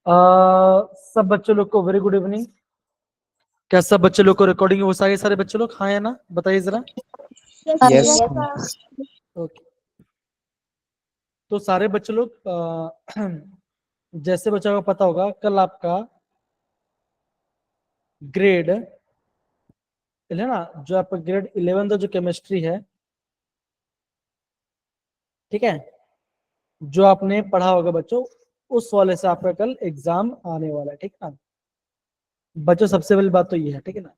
सब बच्चों लोग को वेरी गुड इवनिंग। क्या सब बच्चे लोग को रिकॉर्डिंग वो सारे बच्चे लोग हाँ या ना बताइए जरा। यस ओके, तो सारे बच्चे लोग जैसे बच्चों को पता होगा कल आपका ग्रेड है ना, जो आपका ग्रेड 11 जो केमिस्ट्री है, ठीक है, जो आपने पढ़ा होगा बच्चों, उस वाले से आपका कल एग्जाम आने वाला है, ठीक है ना बच्चों। सबसे पहली बात तो ये है, ठीक है ना।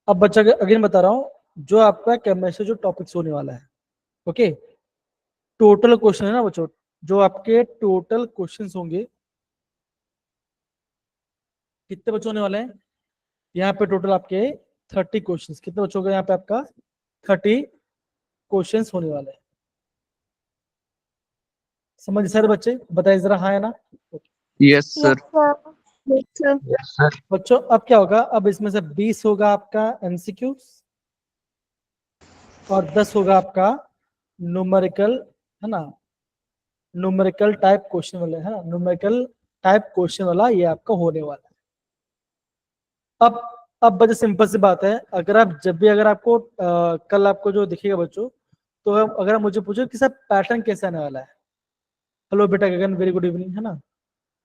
अब बच्चा अगेन बता रहा हूँ, जो आपका केमिस्ट्री जो टॉपिक्स होने वाला है, ओके, टोटल क्वेश्चन है ना बच्चों, जो आपके टोटल क्वेश्चंस होंगे, कितने बच्चों होने वाले हैं यहाँ पे टोटल आपके 30 क्वेश्चंस। कितने बच्चों का यहाँ पे आपका 30 क्वेश्चंस होने वाले हैं। समझ सारे बच्चे बताइए जरा हाँ या ना। यस सर बच्चों अब क्या होगा, अब इसमें से 20 होगा आपका एमसीक्यू और 10 होगा आपका न्यूमेरिकल, है ना, न्यूमेरिकल टाइप क्वेश्चन वाला, है ना, न्यूमेरिकल टाइप क्वेश्चन वाला ये आपका होने वाला है। अब बच्चे सिंपल सी बात है, अगर आप जब भी अगर आपको कल आपको जो दिखेगा बच्चों, तो अगर आप मुझे पूछो कि सर पैटर्न कैसे आने वाला है, हेलो बेटा गगन वेरी गुड इवनिंग, है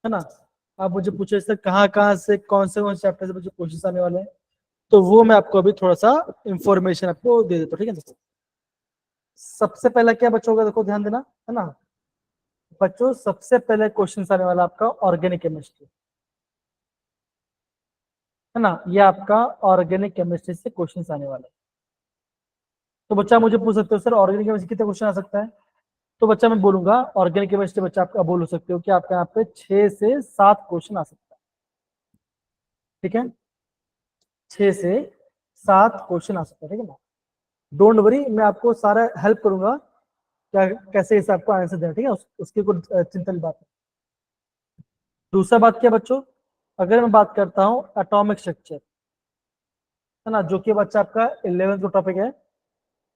ना, आप मुझे पूछे सर कहाँ से कौन से चैप्टर से मुझे क्वेश्चन आने वाले हैं, तो वो मैं आपको अभी थोड़ा सा इंफॉर्मेशन आपको दे देता हूँ, ठीक है। देखो सबसे पहला क्या बच्चों का, देखो ध्यान देना, है ना बच्चों, सबसे पहले क्वेश्चन आने वाला आपका ऑर्गेनिक केमिस्ट्री, है ना, ये आपका ऑर्गेनिक केमिस्ट्री से क्वेश्चन आने वाले हैं। तो बच्चा मुझे पूछ सकते हो सर ऑर्गेनिक केमिस्ट्री कितने क्वेश्चन आ सकता है, तो बच्चा मैं बोलूंगा ऑर्गेनिक केमिस्ट्री बच्चा आप बोल सकते हो कि आपके यहाँ पे 6 से 7 क्वेश्चन आ सकता है, ठीक है, 6 से 7 क्वेश्चन आ सकता है, ठीक है ना। डोंट वरी, मैं आपको सारा हेल्प करूंगा क्या कैसे इसे आपको आंसर देना, ठीक है, उसकी कोई चिंता की बात नहीं। दूसरा बात क्या बच्चों, अगर मैं बात करता हूँ एटॉमिक स्ट्रक्चर, है ना, जो कि बच्चा आपका 11th का टॉपिक है,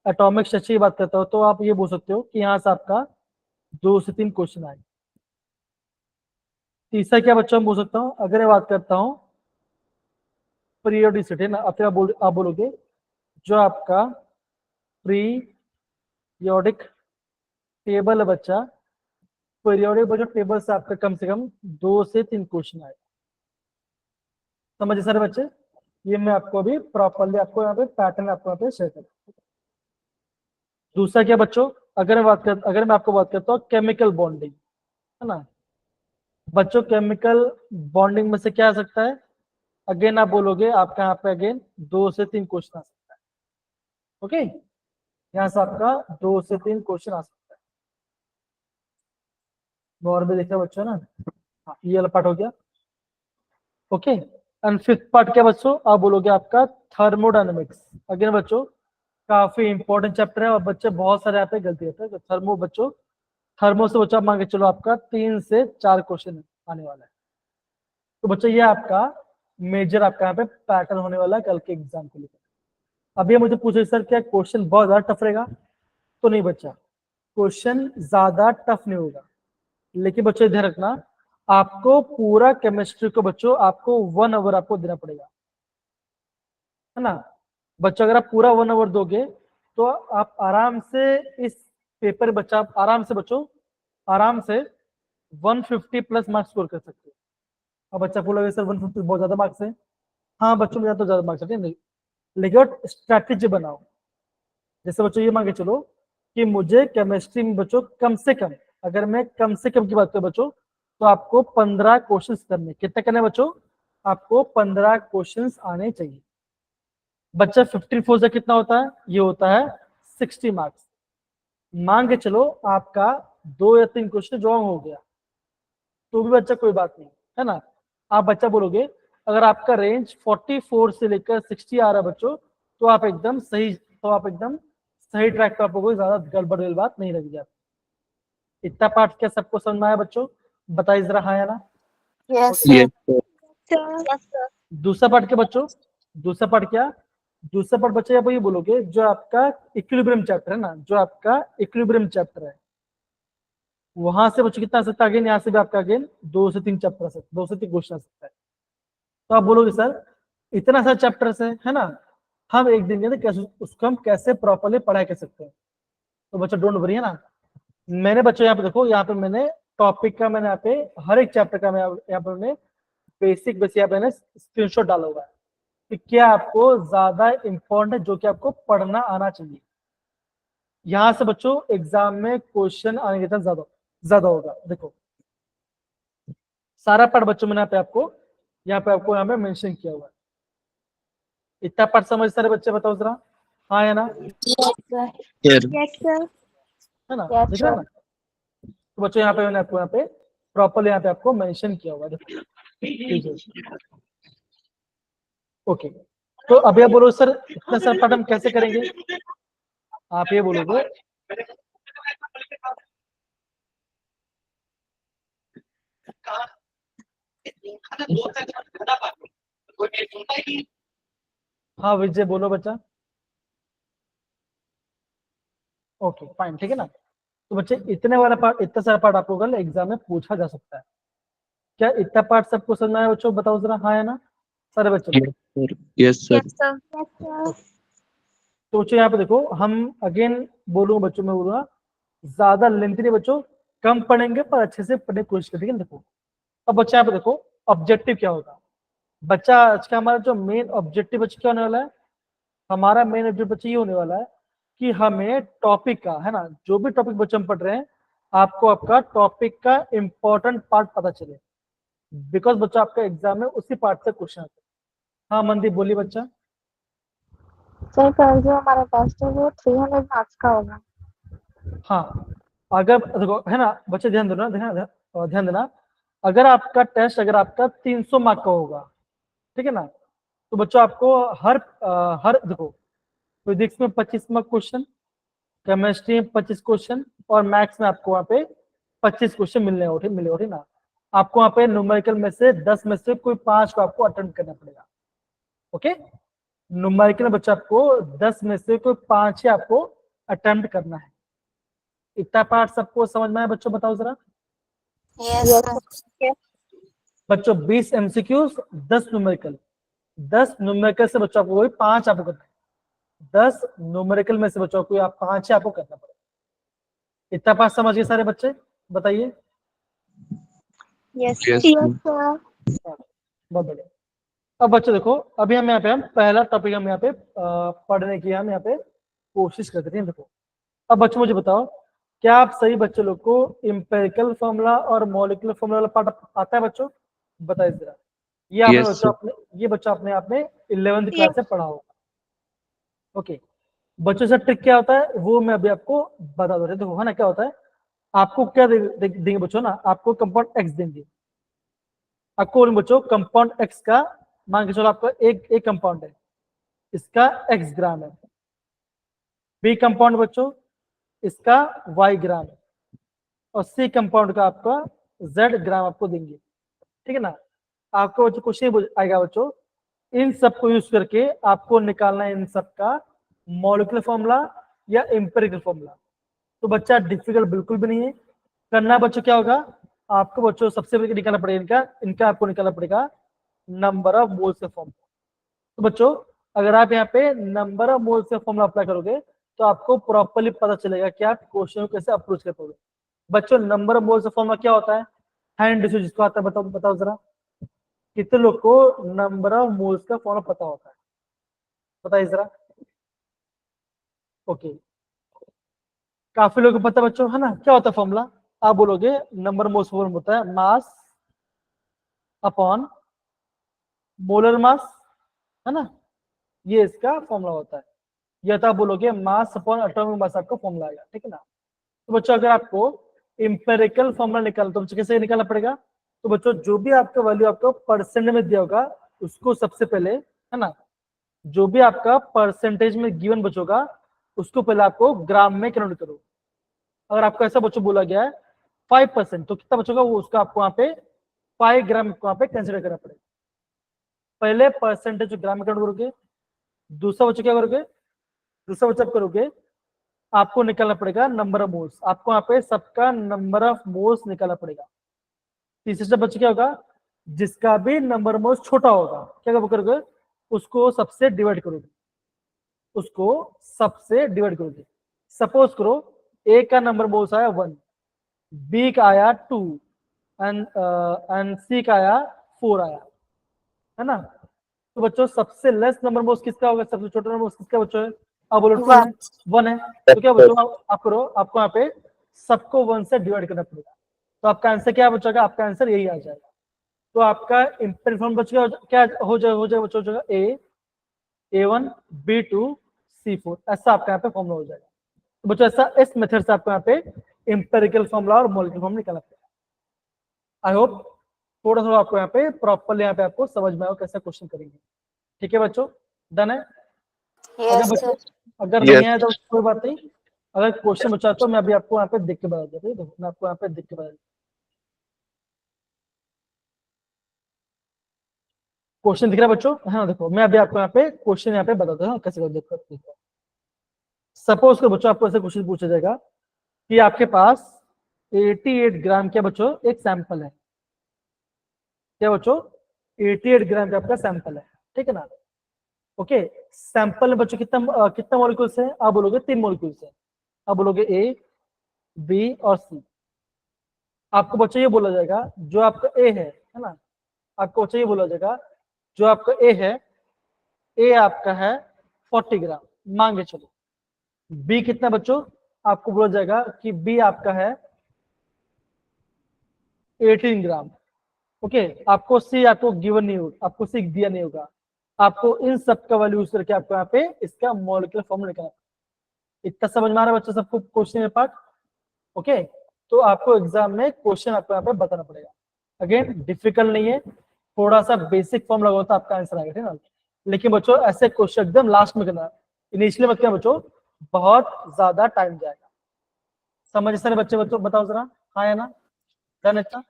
एटॉमिक स्ट्रक्चर की बात करता हूँ, तो आप ये बोल सकते हो कि यहाँ से आपका 2 से 3 क्वेश्चन आए। तीसरा क्या बच्चों मैं बोल सकता हूँ, अगर मैं बात करता हूँ पीरियोडिसिटी, ना आप बोलोगे जो आपका पीरियोडिक टेबल है बच्चा, पीरियोडिक बच्चों टेबल से आपका कम से कम 2 से 3 क्वेश्चन आए। समझे सारे बच्चे, ये मैं आपको अभी प्रॉपरली आपको यहाँ पे पैटर्न आपको यहाँ पे शेयर कर। दूसरा क्या बच्चों, अगर मैं आपको बात करता हूँ केमिकल बॉन्डिंग, है ना बच्चों, केमिकल बॉन्डिंग में से क्या आ सकता है, अगेन आप बोलोगे आपका यहाँ पे अगेन 2 से 3 क्वेश्चन आ सकता है, ओके, यहाँ से आपका 2 से 3 क्वेश्चन आ सकता है। और भी देखा बच्चों ना, हाँ ये वाला पार्ट हो गया, ओके। एंड फिफ्थ पार्ट क्या बच्चों, आप बोलोगे आपका थर्मोडायनेमिक्स। अगेन बच्चों काफी इंपॉर्टेंट चैप्टर है और बच्चे बहुत सारे यहाँ पे गलती होता है, तो थर्मो बच्चों, थर्मो से बच्चों मान के चलो आपका 3 से 4 क्वेश्चन आने वाला है। तो बच्चों ये आपका मेजर आपका यहाँ पे पैटर्न होने वाला है कल के एग्जाम को लेकर। अब ये मुझे पूछे सर क्या क्वेश्चन बहुत ज्यादा टफ रहेगा, तो नहीं बच्चा, क्वेश्चन ज्यादा टफ नहीं होगा, लेकिन बच्चों ध्यान रखना आपको पूरा केमिस्ट्री को बच्चों आपको 1 आवर आपको देना पड़ेगा, है ना बच्चों। अगर आप पूरा 1 आवर दोगे तो आप आराम से इस पेपर बच्चा आप आराम से बच्चों आराम से 150 प्लस मार्क्स स्कोर कर सकते हो। अब बच्चा बोलोगे सर 150 बहुत ज्यादा मार्क्स है, हाँ बच्चों मुझे तो ज्यादा मार्क्स है, लेकिन स्ट्रैटेजी बनाओ। जैसे बच्चों ये मान के चलो कि मुझे केमिस्ट्री में बच्चों कम से कम, अगर मैं कम से कम की बात करूं बच्चों, तो आपको 15 क्वेश्चन करने, कितने करने बच्चों, आपको 15 क्वेश्चन आने चाहिए। बच्चा 54 से कितना होता है, ये होता है 60 मार्क्स। मान के चलो आपका 2 या 3 क्वेश्चन रॉन्ग हो गया तो भी बच्चा कोई बात नहीं, है ना। आप बच्चा बोलोगे अगर आपका रेंज 44 से लेकर 60 आ रहा है बच्चों, तो आप एकदम सही, तो आप एकदम सही ट्रैक पर, आपको कोई ज्यादा गड़बड़ बात नहीं लगी आप। इतना पार्ट क्या सबको समझ में आया बच्चों, बताइए जरा हाँ या ना। यस दूसरा पार्ट क्या बच्चों, दूसरा पार्ट क्या, दूसरा पार्ट बच्चे आप ये बोलोगे जो आपका इक्विलिब्रियम चैप्टर है ना, जो आपका इक्विलिब्रियम चैप्टर है, वहां से बच्चों कितना आ सकता है अगेन, यहाँ से भी आपका अगेन 2 से 3 चैप्टर आ सकता है, 2 से 3 क्वेश्चन आ सकता है। तो आप बोलोगे सर इतना सा चैप्टर है ना, हम एक दिन के अंदर कैसे उसको हम कैसे प्रॉपरली पढ़ाई कर सकते हैं। तो बच्चों डोंट वरी, है ना, मैंने बच्चों यहाँ पे देखो, यहाँ पे मैंने टॉपिक का मैंने यहाँ पे हर एक चैप्टर का मैं यहाँ पे मैंने बेसिक बेसिक यहाँ पे मैंने स्क्रीनशॉट डाला हुआ है कि क्या आपको ज्यादा इंपॉर्टेंट है जो कि आपको पढ़ना आना चाहिए। यहाँ से बच्चों एग्जाम में क्वेश्चन आने के चांस ज्यादा ज्यादा होगा। देखो सारा पार्ट बच्चों मैंने यहाँ पे मेंशन किया हुआ है। इतना पार्ट समझ सारे बच्चे बताओ जरा, हाँ या ना, Sir. है ना, Yes, दिख रहा है ना। तो बच्चों यहाँ पे मैंने आपको यहाँ पे प्रॉपरली यहाँ पे आपको मेंशन किया हुआ है, देखो ठीक है। ओके, तो अभी आप बोलो सर इतना सर पार्ट हम कैसे करेंगे, आप ये बोलोगे हाँ विजय बोलो बच्चा। ओके फाइन, ठीक है ना। तो बच्चे इतने वाला पार्ट, इतना सारा पार्ट आपको कल एग्जाम में पूछा जा सकता है। क्या इतना पार्ट सबको समझ में आया बच्चों, बताओ जरा, हाँ या ना सारे बच्चों को। Yes, sir. तो बच्चों यहाँ पे देखो हम अगेन बोलूंगा बच्चों, मैं बोलूंगा ज्यादा लेंथी नहीं बच्चों, कम पढ़ेंगे पर अच्छे से पढ़ने की कोशिश करेंगे। देखो अब बच्चा यहाँ पे देखो ऑब्जेक्टिव क्या होगा। बच्चा आज का हमारा जो मेन ऑब्जेक्टिव बच्चा क्या होने वाला है, हमारा मेन ऑब्जेक्टिव बच्चा ये होने वाला है कि हमें टॉपिक का, है ना, जो भी टॉपिक बच्चे हम पढ़ रहे हैं, आपको आपका टॉपिक का इंपॉर्टेंट पार्ट पता चले, बिकॉज बच्चा आपका एग्जाम में उसी पार्ट से क्वेश्चन आते हैं। हाँ मनदीप बोलिए बच्चा। सर कल जो हमारा टेस्ट है वो 300 मार्क्स का होगा। हाँ अगर देखो, है ना बच्चे ध्यान देना, ध्यान देना, अगर आपका टेस्ट अगर आपका 300 मार्क का होगा, ठीक है ना, तो बच्चों आपको हर देखो फिजिक्स में 25 मार्क क्वेश्चन, केमिस्ट्री में 25 क्वेश्चन और मैथ्स में आपको वहाँ पे 25 क्वेश्चन मिलने होते ना। आपको वहाँ पे न्यूमेरिकल में से 10 में से कोई 5 को आपको अटेम्प्ट करना पड़ेगा। ओके, न्यूमेरिकल में बच्चा आपको 10 में से कोई 5 ही आपको अटेम्प्ट करना है। इतना पार्ट सबको समझ में आया बच्चों, बताओ जरा। बच्चों 20 एमसीक्यूज, 10 न्यूमेरिकल, 10 न्यूमेरिकल से बच्चों आपको वही 5 आपको करना है। 10 न्यूमेरिकल में से बच्चों को आप 5 ही आपको करना पड़ेगा। इतना पार्ट समझ गए सारे बच्चे, बताइए। Yes, sir. बहुत बढ़िया। अब बच्चों देखो अभी हम यहाँ पे पहला टॉपिक हम यहाँ पे पढ़ने की हम यहाँ पे कोशिश करते हैं। देखो अब बच्चों मुझे बताओ, क्या आप सही बच्चे लोग को इंपेरिकल फॉर्मूला और मॉलिक्यूलर फॉर्मूला वाला पार्ट आता है बच्चों, बताइए जरा। ये आपने Yes, बच्चों sir. ये बच्चा आपने 11th क्लास से पढ़ा होगा। ओके, बच्चों से ट्रिक क्या होता है वो मैं अभी आपको बता दो। देखो है ना क्या होता है, आपको क्या देंगे बच्चों ना, आपको कंपाउंड एक्स देंगे। आपको बोलेंगे बच्चों कंपाउंड एक्स का, मान के चलो आपका एक कंपाउंड है, इसका एक्स ग्राम है। बी कंपाउंड बच्चों इसका वाई ग्राम है, और सी कंपाउंड का आपका जेड ग्राम आपको देंगे, ठीक है ना। आपको बच्चों क्वेश्चन आएगा बच्चों, इन सब को यूज करके आपको निकालना है इन सब का मॉलिक्यूलर फॉर्मूला या एम्पिरिकल फॉर्मूला। तो बच्चा डिफिकल्ट बिल्कुल भी नहीं है। करना बच्चों क्या होगा, आपको बच्चों सबसे पहले निकालना पड़ेगा इनका आपको निकालना पड़ेगा नंबर ऑफ मोल्स का फॉर्मूला। तो बच्चों अगर आप यहाँ पे नंबर ऑफ मोल्स का फॉर्मूला अप्लाई करोगे तो आपको प्रॉपर्ली पता चलेगा कि आप क्वेश्चन को कैसे अप्रोच कर पाओगे। बच्चों नंबर ऑफ मोल्स का फॉर्मूला क्या होता है, हैंड रेशियो जिसको आता है, बताओ बताओ जरा, कितने लोग को नंबर ऑफ मोल्स का फॉर्मूला पता होता है, बताइए जरा। ओके, काफी लोगों को पता है बच्चों, है ना। क्या होता है फॉर्मूला, आप बोलोगे नंबर मोल्स फॉर्मूला होता है मास अपॉन मोलर मास, है ना, ये इसका फॉर्मूला होता है। या तो आप बोलोगे मास अपॉन एटॉमिक मास आपका फॉर्मूला आएगा, ठीक है ना। तो बच्चों अगर आपको इंपेरिकल फॉर्मूला निकालना तो बच्चों कैसे निकालना पड़ेगा, तो बच्चों जो भी आपका वैल्यू आपको परसेंट में दिया होगा उसको सबसे पहले, है ना, जो भी आपका परसेंटेज में गिवन बचोगा उसको पहले आपको ग्राम में कन्वर्ट करो। अगर आपको ऐसा बच्चों बोला गया है 5%, तो कितना बचोगा वो उसका आपको वहां पे 5 ग्राम वहां पे कंसिडर करना पड़ेगा। पहले परसेंटेज ग्राम में कन्वर्ट करोगे, दूसरा बच्चों क्या करोगे, दूसरा बच्चा आप करोगे आपको निकालना पड़ेगा नंबर ऑफ मोल्स, आपको यहाँ पे सबका नंबर ऑफ मोल्स निकालना पड़ेगा। तीसरा स्टेप बच्चे क्या होगा, जिसका भी नंबर ऑफ मोल्स छोटा होगा क्या करोगे, उसको सबसे डिवाइड करोगे, उसको सबसे डिवाइड करोगे। सपोज करो ए का नंबर मोल्स आया 1, बी का आया 2 एंड सी का आया 4 आया, है ना। तो बच्चों सबसे लेस नंबर मोल्स किसका होगा, सबसे छोटा नंबर मोल्स किसका बच्चों है, अब बोलो 2 है, 1 है, तो क्या बच्चों आप करो, आपको यहाँ पे सबको 1 से डिवाइड करना पड़ेगा। तो आपका आंसर क्या बचेगा, आपका आंसर यही आ जाएगा। तो आपका इंपैक्ट फॉर्म बचेगा, क्या हो जाएगा बच्चों, हो जाएगा A1 B2 C4, ऐसा आपका यहाँ पे फॉर्मूला हो जाएगा। तो बच्चों ऐसा इस मेथड से आपको यहाँ पे इंपेरिकल फॉर्मूला और मॉलिक्यूलर फॉर्म निकालना पड़ेगा। आई होप थोड़ा थोड़ा आपको यहाँ पे प्रॉपरली यहाँ पे आपको समझ में आए कैसे क्वेश्चन करेंगे। ठीक है बच्चों, डन है। अगर बच्चों अगर नहीं आया तो कोई बात नहीं, अगर क्वेश्चन बचा तो मैं अभी आपको यहाँ पे देख के बता देता हूँ, मैं आपको यहाँ पे देख के बता देता हूँ। क्वेश्चन दिख रहा है बच्चों, हाँ देखो मैं अभी आपको यहाँ पे क्वेश्चन यहाँ पे बताता हूँ कैसे देखो। सपोज करो बच्चों आपको ऐसे क्वेश्चन पूछा जाएगा कि आपके पास 88 ग्राम क्या बच्चों एक सैंपल है, क्या बच्चों 88 ग्राम का आपका सैंपल है, ठीक है ना। ओके, सैंपल में बच्चों कितना मॉलिक्यूल्स है, आप बोलोगे 3 मॉलिक्यूल्स है, आप बोलोगे ए बी और सी। आपको बच्चों ये बोला जाएगा जो आपका ए है ना, आपको बच्चों ये बोला जाएगा जो आपका ए है, ए आपका है 40 ग्राम मान के चलो। बी कितना बच्चों, आपको बोला जाएगा कि बी आपका है 18 ग्राम। ओके, आपको सी आपको गिवन नहीं होगा, आपको सी दिया नहीं होगा, आपको इन सब का वैल्यू यूज करके आपको यहाँ पे इसका मॉलिक्यूलर फॉर्मूला निकालना। इतना समझ में आ रहा है बच्चों सबको क्वेश्चन में पार्ट। ओके, तो आपको एग्जाम में क्वेश्चन आपको यहाँ पे बताना पड़ेगा। अगेन डिफिकल्ट नहीं है, थोड़ा सा बेसिक फॉर्म लगा होता आपका आंसर आएगा, ठीक है ना। लेकिन बच्चों ऐसे क्वेश्चन एकदम लास्ट में करना, इनिशियली मत करना बच्चों, बहुत ज्यादा टाइम जाएगा। समझ सारे बच्चे बच्चों बताओ जरा, हाँ या ना, डन इतना।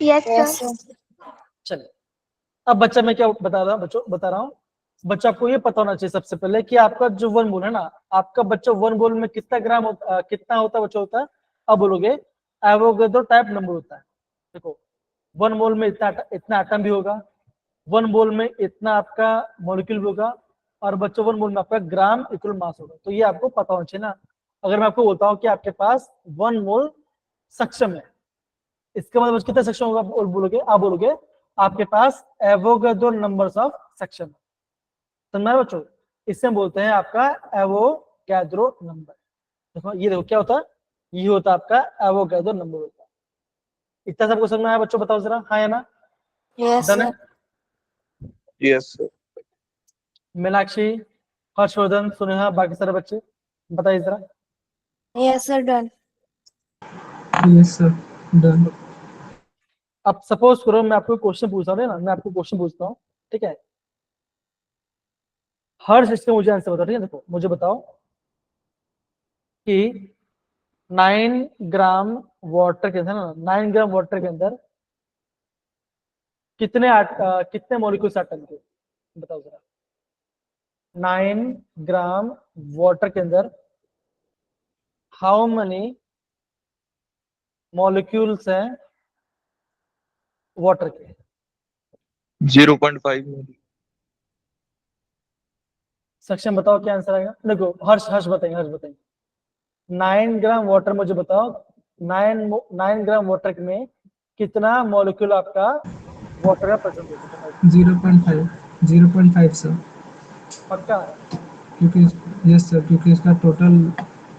Yes sir. चलिए अब बच्चा मैं क्या बता रहा हूँ बच्चों, बता रहा हूँ बच्चा आपको ये पता होना चाहिए सबसे पहले कि आपका जो 1 मोल है ना, आपका बच्चा 1 मोल में कितना ग्राम कितना होता है बच्चा होता है, अब बोलोगे एवोगैड्रो टाइप नंबर होता है। देखो 1 मोल में इतना एटम भी होगा, 1 मोल में इतना आपका मॉलिक्यूल भी होगा, और बच्चों 1 मोल में आपका ग्राम इक्वल मास होगा। तो ये आपको पता होना चाहिए ना। अगर मैं आपको बोलता हूँ कि आपके पास 1 मोल सक्षम है, इसका मतलब कितना सेक्शन होगा, बोलोगे आप बोलोगे आपके पास एवोगैड्रो नंबर्स ऑफ सेक्शन, समझ बच्चों, इससे बोलते हैं आपका एवोगैड्रो नंबर। देखो ये देखो क्या होता है, ये होता है आपका एवोगैड्रो नंबर होता है। इतना सबको समझ में आया बच्चों, बताओ जरा, हाँ या ना। यस डन है। Yes, sir. मीनाक्षी, हर्षवर्धन, सुनेहा, बाकी सारे बच्चे बताइए जरा। Yes sir done. Yes sir done. अब सपोज करो मैं आपको क्वेश्चन पूछ रहा हूँ ना, मैं आपको क्वेश्चन पूछता हूँ, ठीक है, हर्ष इसका मुझे आंसर बताओ, ठीक है। देखो मुझे बताओ कि 9 ग्राम वाटर के अंदर ना, 9 ग्राम वाटर के अंदर कितने मॉलिक्यूल्स एटम के, बताओ जरा। 9 ग्राम वाटर के अंदर हाउ मनी मॉलिक्यूल्स हैं वाटर के। 0.5 million. सक्षम बताओ क्या आंसर आएगा। देखो हर्ष हर्ष बताएंगे, हर्ष बताएंगे। 9 ग्राम वाटर मुझे बताओ, 9 ग्राम वाटर में कितना मॉलिक्यूल आपका वाटर का प्रेजेंट होगा। 0.5 सर, पक्का। क्योंकि यस सर, क्योंकि इसका टोटल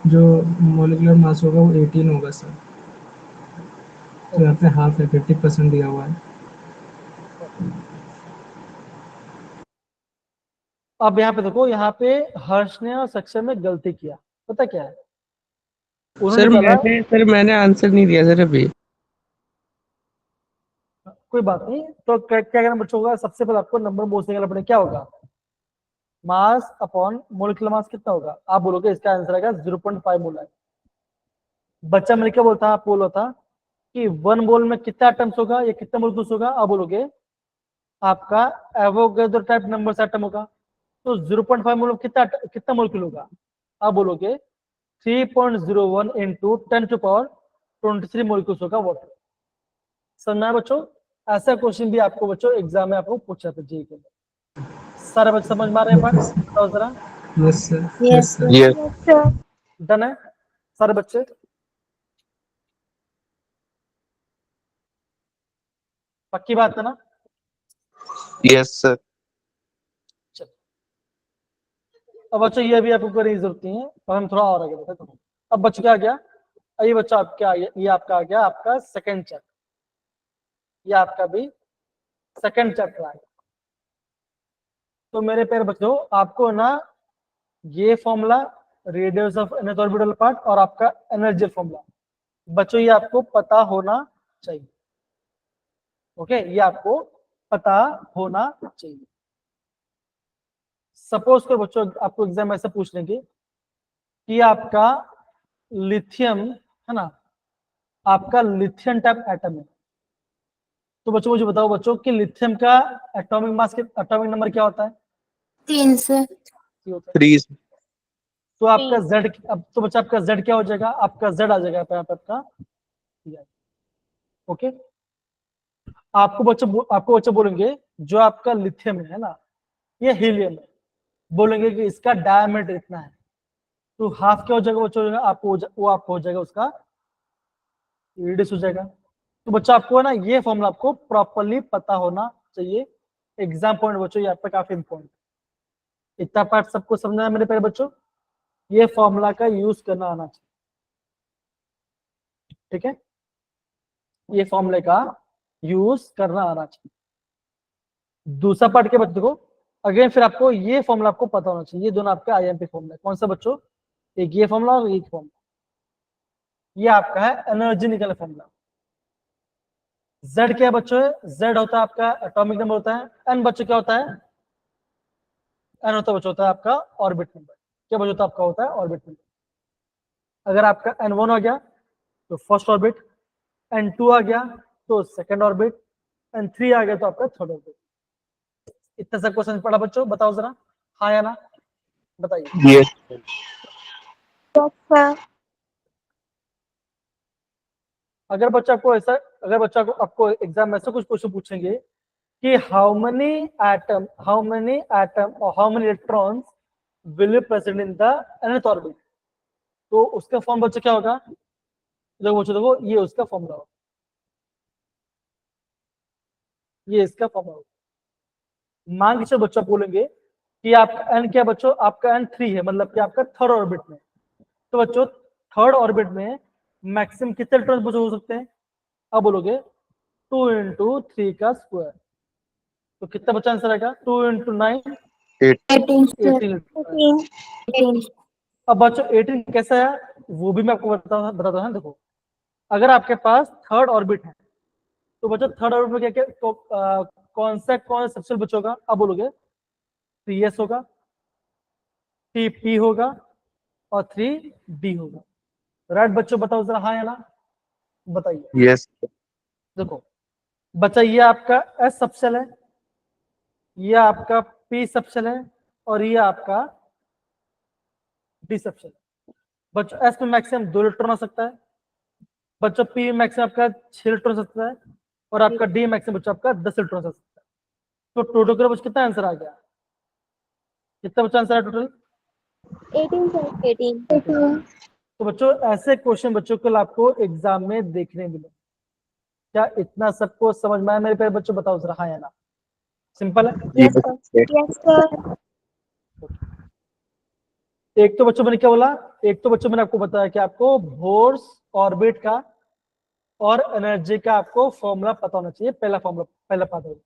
जो मॉलिक्यूलर मास होगा वो 18 होगा सर। तो यहाँ पे हाफ है, 50% दिया हुआ है। अब यहाँ पे देखो, यहाँ पे हर्ष ने और सक्षम ने गलती किया, पता क्या है, उन्होंने सर मैंने आंसर नहीं दिया सर अभी। कोई बात नहीं, तो क्या करना बच्चों होगा, सबसे पहले आपको नंबर मोल्स निकालना पड़ेगा, क्या होगा मास अपॉन मोलिकुलर मास कितना होगा, आप बोलोगे इसका आंसर आएगा 0.5 मोल है। बच्चा मैंने क्या बोलता, आप बोला था कि 1 मोल में कितना एटम्स होगा या कितना मोलिक्यूल्स होगा, आप बोलोगे आपका एवोगैड्रो टाइप नंबर से एटम होगा। तो 0.5 मोल में कितना मोलिक्यूल होगा, आप बोलोगे 3.01 इंटू 10⁻23 मोलिकुल्स होगा वाटर। समझना है बच्चों? ऐसा क्वेश्चन भी आपको बच्चों एग्जाम में आपको पूछा था जी के लिए। सारे बच्चे समझ में आ रहे हैं? Okay, sir. बताओ जरा। Yes, sir. Yes, Yes, sir. Yes. yes, sir. Done है सारे बच्चे? पक्की बात है ना? Yes, sir. चलो अब बच्चों ये भी आपको करने की जरूरत नहीं है, और हम थोड़ा और आगे बढ़ते हैं। अब बच्चों क्या आ गया? ये बच्चा आपका आ गया, ये आपका आ गया आपका सेकंड चैप्टर। ये आपका भी सेकंड चैप्टर आ गया। तो मेरे प्यारे बच्चों, आपको ना ये formula, radius of nth orbital part और आपका एनर्जी फॉर्मूला, बच्चों ये आपको पता होना चाहिए। ओके, ये आपको पता होना चाहिए। सपोज करो बच्चों आपको एग्जाम ऐसे पूछ लेंगे कि आपका लिथियम है ना, आपका लिथियम टाइप एटम है, तो बच्चों मुझे बताओ बच्चों कि लिथियम का एटॉमिक मास, एटॉमिक नंबर क्या होता है? 3 से ये होता है। 3. तो आपका Z, अब तो बच्चा आपका Z क्या हो जाएगा? आपका Z आ जाएगा यहाँ पे आपका। ओके, आपको बच्चे बोलेंगे जो आपका लिथियम है ना, ये हीलियम है, बोलेंगे कि इसका डायमीटर इतना है, तो हाफ क्या हो जाएगा बच्चों? आपको वो आपको हो जाएगा उसका रेडियस हो जाएगा। तो बच्चा आपको है ना ये फॉर्मूला आपको प्रॉपरली पता होना चाहिए। एग्जाम पॉइंट बच्चों ये आपका काफी इंपॉर्टेंट। इतना पार्ट सबको समझना है मेरे प्यारे बच्चों? ये फॉर्मूला का यूज करना आना चाहिए, ठीक है? ये फॉर्मूले का यूज करना आना चाहिए। दूसरा पार्ट क्या बच्चों को, अगेन फिर आपको ये फॉर्मूला आपको पता होना चाहिए। ये दोनों आपके आईएमपी फॉर्मूला। कौन सा बच्चों? एक ये फॉर्मूला और एक फॉर्मूला। ये आपका है एनर्जी निकल फॉर्मूला। Z क्या है बच्चों? Z होता है आपका एटॉमिक नंबर होता है। N बच्चों क्या होता है? N होता बच्चों होता है आपका ऑर्बिट नंबर। क्या बच्चों होता है आपका होता है ऑर्बिट नंबर। अगर आपका N1 आ गया तो फर्स्ट ऑर्बिट, N2 आ गया तो सेकंड ऑर्बिट, N3 आ गया तो आपका थर्ड ऑर्बिट। इतना सब क्वेश्चन पढ़ा बच्चों? बताओ जरा हाँ या ना, बताइए। Yes. yes, sir. अगर बच्चा आपको ऐसा, अगर बच्चा को आपको एग्जाम में ऐसा कुछ क्वेश्चन पूछेंगे कि हाउ मेनी एटम और how many electrons will be present in the nth orbit, तो उसका फॉर्म बच्चा क्या होगा? देखो ये उसका फॉर्मूला होगा, ये इसका फॉर्मूला होगा। मान के चलो बच्चा बोलेंगे कि आपका एन क्या बच्चों? आपका एन 3 है, मतलब कि आपका थर्ड ऑर्बिट में। तो बच्चों थर्ड ऑर्बिट में मैक्सिमम कितने इलेक्ट्रॉन बच्चों हो सकते हैं? अब बोलोगे 2 इंटू 3 का स्क्वायर, तो कितना बच्चा आंसर आएगा? 2 इंटू 9 8. 18, sir. 18। 18. अब बच्चों 18 कैसा है वो भी मैं आपको बताता हूँ। देखो अगर आपके पास थर्ड ऑर्बिट है तो बच्चों थर्ड ऑर्बिट में क्या क्या कौन सा सबसे बच्चों होगा? अब बोलोगे 3s होगा, 3p होगा और 3d होगा। राइट बच्चों? बताओ जरा हाँ या ना, बताइए। Yes. देखो बच्चा ये आपका s सबसेल है, ये आपका p सबसेल है और ये आपका d सबसेल है। बच्चों s में मैक्सिमम 2 इलेक्ट्रॉन हो सकता है, बच्चों p में मैक्सिमम आपका 6 इलेक्ट्रॉन हो सकता है और आपका d मैक्सिमम बच्चों आपका 10 इलेक्ट्रॉन हो सकता है। तो टोटल का बच्चों कितना आंसर आ गया? कितना बच्चा आंसर है टोटल? 18, sir. 18. तो बच्चों ऐसे क्वेश्चन बच्चों को आपको एग्जाम में देखने मिले। क्या इतना सबको समझ में आया मेरे प्यारे बच्चों? बताओ जरा हाँ या ना। सिंपल है। Yes, sir. Yes, sir. एक तो बच्चों मैंने क्या बोला, एक तो बच्चों मैंने आपको बताया कि आपको बोर्स ऑर्बिट का और एनर्जी का आपको फॉर्मूला पता होना चाहिए। पहला फॉर्मूला, पहला पार्ट हो।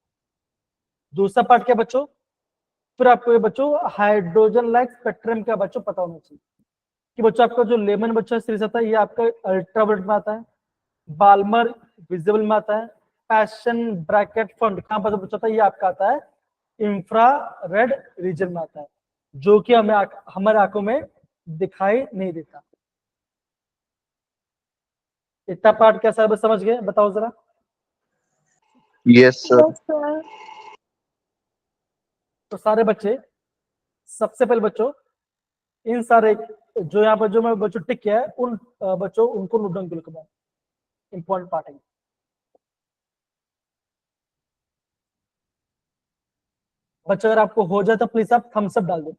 दूसरा पार्ट क्या बच्चों? फिर आपको ये बच्चों हाइड्रोजन लाइक स्पेक्ट्रम का बच्चों पता होना चाहिए कि बच्चों आपका जो लेमन बच्चा सीरीज आता है ये आपका अल्ट्रावायलेट में आता है, बाल्मर विजिबल में आता है, पैशन ब्रैकेट फंड कहां पर बच्चा आता है? ये आपका आता है इंफ्रा रेड रीजन में आता है, जो कि हमें हमारे आंखों में दिखाई नहीं देता। इतना पार्ट क्या सब समझ गए? बताओ जरा। Yes, sir. Yes, sir. तो सारे बच्चे सबसे पहले बच्चों इन सारे जो यहाँ पर जो मैं बच्चों टिक किया है उन बच्चों उनको नोट डाउन करना इंपॉर्टेंट पार्ट है। बच्चों अगर आपको हो जाए तो प्लीज आप थम्स अप डाल दो।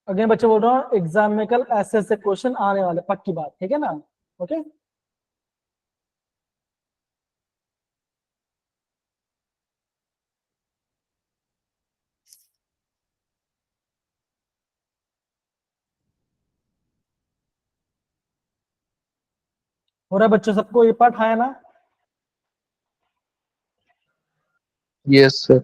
अगेन बच्चे बोल रहा हूँ एग्जाम में कल ऐसे ऐसे क्वेश्चन आने वाले, पक्की बात, ठीक है ना? ओके हो रहा है बच्चों सबको ये पार्ट आया ना? Yes, sir.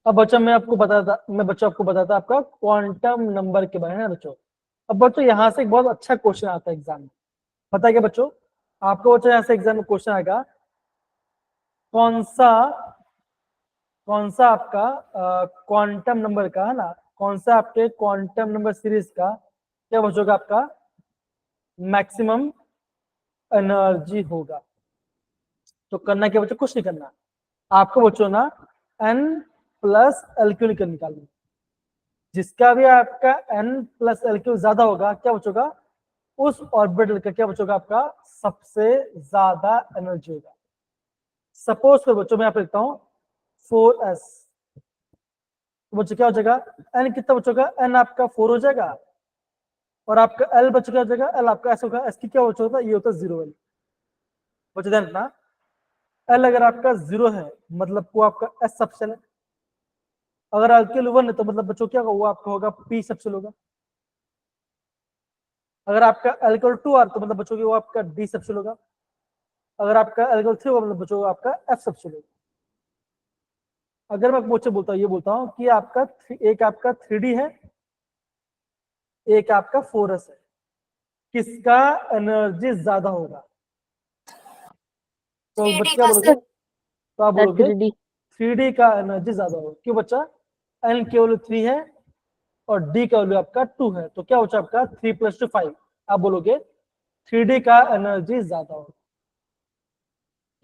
अब बच्चों आपको बताता आपका क्वांटम नंबर के बारे में बच्चों। अब बच्चों यहाँ से एक बहुत अच्छा क्वेश्चन आता है एग्जाम में, पता है क्या बच्चों? आपको बच्चों यहाँ से एग्जाम में क्वेश्चन आएगा कौन सा आपका क्वांटम नंबर का, है ना, कौन सा आपके क्वांटम नंबर सीरीज का क्या बचोगा आपका मैक्सिमम एनर्जी होगा। तो करना क्या बच्चों? कुछ नहीं करना आपको बच्चों ना n प्लस एल क्यू निकालना। जिसका भी आपका n प्लस एल क्यू ज्यादा होगा क्या बचोगा? उस ऑर्बिटल का क्या बचोगा आपका सबसे ज्यादा एनर्जी होगा। सपोज कर बच्चों मैं यहाँ पे लिखता हूँ 4s, तो बच्चों क्या हो जाएगा? n कितना बचोगा? n आपका 4 हो जाएगा और आपका l बच्चों क्या हो जाएगा? l आपका ऐसा होगा, s की क्या बच्चों होता है? ये होता है 0 l। बच्चों ध्यान रखना l अगर आपका 0 है मतलब वो आपका s सबसेल है, अगर एल्किल 1 है तो मतलब बच्चों क्या होगा? वो आपका होगा p सबसेल होगा। अगर आपका एल्कोहल 2r तो मतलब बच्चों वो आपका d सबसेल होगा। अगर आपका एल्कोहल 3 होगा मतलब बच्चों आपका f सबसेल होगा। अगर मैं बच्चों बोलता हूँ, ये बोलता हूँ कि आपका एक आपका 3d है, एक आपका 4s है, किसका एनर्जी ज्यादा होगा? तो बच्चे क्या बोलोगे? तो आप बोलोगे 3D 3d का एनर्जी ज्यादा होगा। क्यों बच्चा? n की वैल्यू 3 है और d का वैल्यू आपका 2 है, तो क्या बच्चा आपका 3 + 2 5। आप बोलोगे 3d का एनर्जी ज्यादा होगा।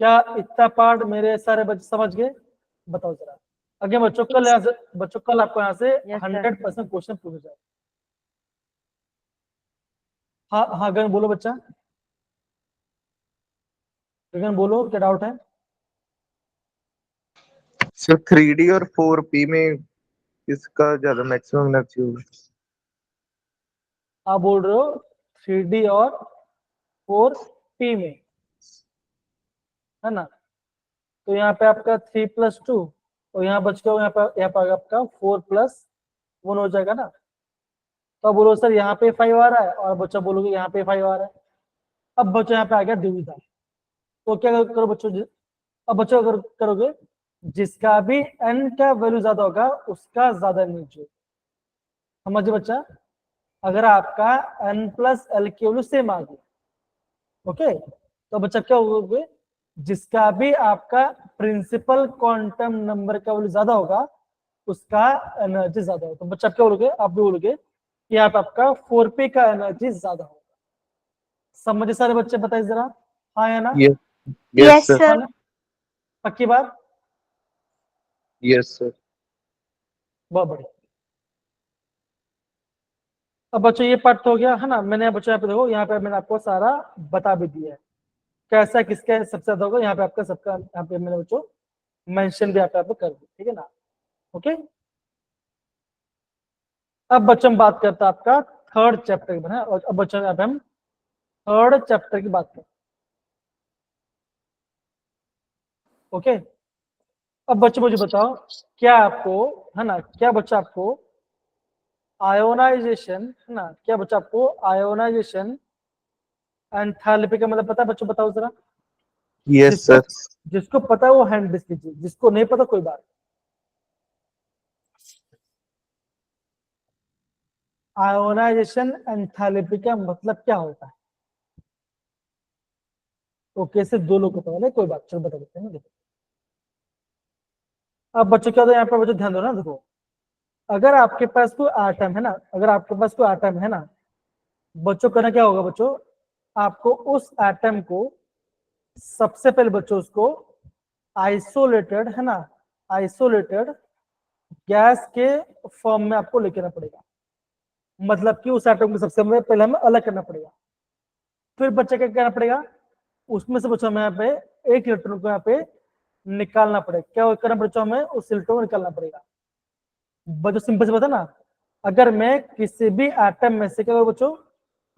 क्या इतना पार्ट मेरे सारे बच्चे समझ गए? बताओ जरा। आगे बच्चों कल यहाँ से बच्चों कल आपको यहाँ से Yes, sir. 100% क्वेश्चन पूछे जाए। हाँ हाँ गगन बोलो बच्चा, गगन बोलो क्या डाउट है? सर 3D और 4P में किसका ज्यादा मैक्सिमम एनर्जी होगा? आप बोल रहे हो 3D और 4P में, है ना? तो यहाँ पे आपका 3 + 2 और यहाँ बच गया यहाँ पर आपका 4 + 1 हो जाएगा ना। तो आप बोलो सर यहाँ पे 5 आ रहा है और बच्चा बोलोगे यहाँ पे 5 आ रहा है। अब बच्चों यहाँ पे आ गया दुविधा, तो क्या करो बच्चों? अब बच्चों अगर करोगे जिसका भी n का वैल्यू ज्यादा होगा उसका ज्यादा एनर्जी। समझे बच्चा? अगर आपका n + l की वैल्यू सेम आ गई, ओके, तो बच्चा क्या होगे? जिसका भी आपका प्रिंसिपल क्वांटम नंबर का वैल्यू ज्यादा होगा उसका एनर्जी ज्यादा होगा। तो बच्चा क्या बोलोगे? आप भी बोलोगे कि आप आपका 4p का एनर्जी ज्यादा होगा। समझे सारे बच्चे? बताइए जरा, हाँ या ना? Yes, yes, sir. हाँ ना? पक्की बात? Yes, sir. बहुत बढ़िया। अब बच्चों ये पार्ट तो हो गया, है ना? मैंने बच्चों यहाँ पे देखो, यहाँ पे मैंने आपको सारा बता भी दिया है कैसा किसका सबसे ज्यादा होगा। यहाँ पे आपका सबका यहाँ पे मैंने बच्चों मेंशन भी आपको कर दिया, ठीक है ना? ओके, अब बच्चों हम बात करते हैं आपका थर्ड चैप्टर की, और अब बच्चों यहाँ पे हम थर्ड चैप्टर की बात करें। ओके, अब बच्चों मुझे बताओ क्या आपको, है ना, क्या बच्चा आपको आयोनाइजेशन, है ना, क्या बच्चा आपको आयोनाइजेशन एंथैल्पी का मतलब पता है बच्चों? बताओ जरा। Yes, जिसको sir. जिसको पता है वो हैंड रेस कीजिए, जिसको नहीं पता कोई बात। आयोनाइजेशन एंथैल्पी का मतलब क्या होता है? ओके, सिर्फ 2 लोग को पता है, कोई बात, चलो बता देते हैं। देखो अब बच्चों क्या होता है यहाँ पर, बच्चों ध्यान दो ना। देखो अगर आपके पास कोई आइटम है ना, अगर आपके पास कोई आइटम है ना, बच्चों करना क्या होगा? बच्चों आपको उस एटम को सबसे पहले बच्चों उसको आइसोलेटेड, है ना, आइसोलेटेड गैस के फॉर्म में आपको लेके आना पड़ेगा, मतलब कि उस एटम को सबसे पहले हमें अलग करना पड़ेगा। फिर बच्चे क्या करना पड़ेगा, उसमें से बच्चों हमें यहाँ पे एक इलेक्ट्रॉन को यहाँ पे निकालना पड़ेगा। क्या करना पड़ेगा, हमें उस इलेक्ट्रॉन को निकालना पड़ेगा। बच्चों सिंपल से पता ना, अगर मैं किसी भी एटम में से क्या बच्चों,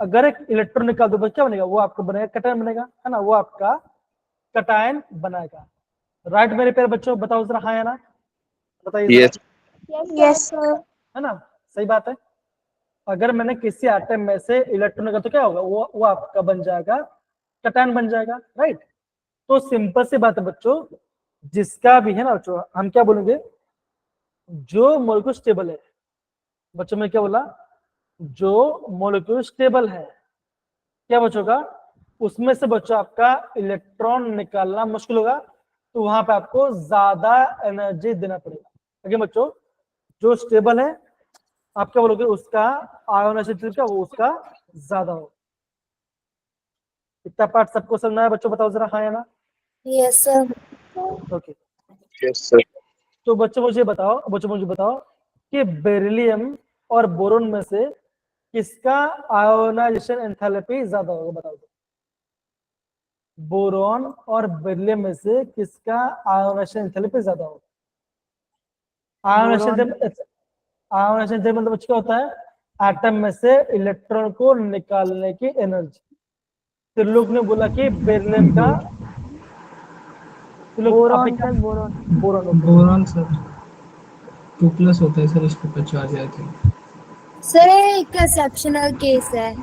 अगर एक इलेक्ट्रॉन निकाल दो क्या बनेगा, वो आपका बनेगा कटायन बनेगा, है ना, वो आपका कटायन बनाएगा। राइट मेरे प्यारे बच्चों, बताओ जरा हाँ या ना, बताइए जरा। Yes yes sir. है ना, सही बात है। अगर मैंने किसी एटम में से इलेक्ट्रॉन निकाला तो क्या होगा, वो आपका बन जाएगा कटायन बन जाएगा, राइट। तो सिंपल सी बात है बच्चों, जिसका भी है ना बच्चों, हम क्या बोलेंगे, जो मॉलिक्यूल स्टेबल है, बच्चों में क्या बोला, जो मॉलिक्यूल स्टेबल है, क्या बच्चों का, उसमें से बच्चों आपका इलेक्ट्रॉन निकालना मुश्किल होगा, तो वहां पे आपको ज्यादा एनर्जी देना पड़ेगा। ठीक बच्चों, जो स्टेबल है आप क्या बोलोगे, उसका आयोनाइजेशन का वो उसका ज्यादा हो। इतना पार्ट सबको समझना है बच्चों, बताओ जरा हाँ या ना। Yes sir. Okay, yes sir. तो बच्चों मुझे बताओ कि बेरिलियम और बोरोन में से किसका आयोनाइजेशन एंथैल्पी ज्यादा होगा, बताओ। बोरॉन और बेरिलियम में से किसका आयोनाइजेशन एंथैल्पी ज्यादा होगा। आयोनाइजेशन मतलब बच्चों क्या होता है, एटम में से इलेक्ट्रॉन को निकालने की एनर्जी। त्रिलोक ने बोला कि बेरिलियम का, boron sir, boron. Boron. Boron sir 2+ होता है सर, इसके ऊपर चार्ज आया था। सर एक एक्सेप्शनल केस है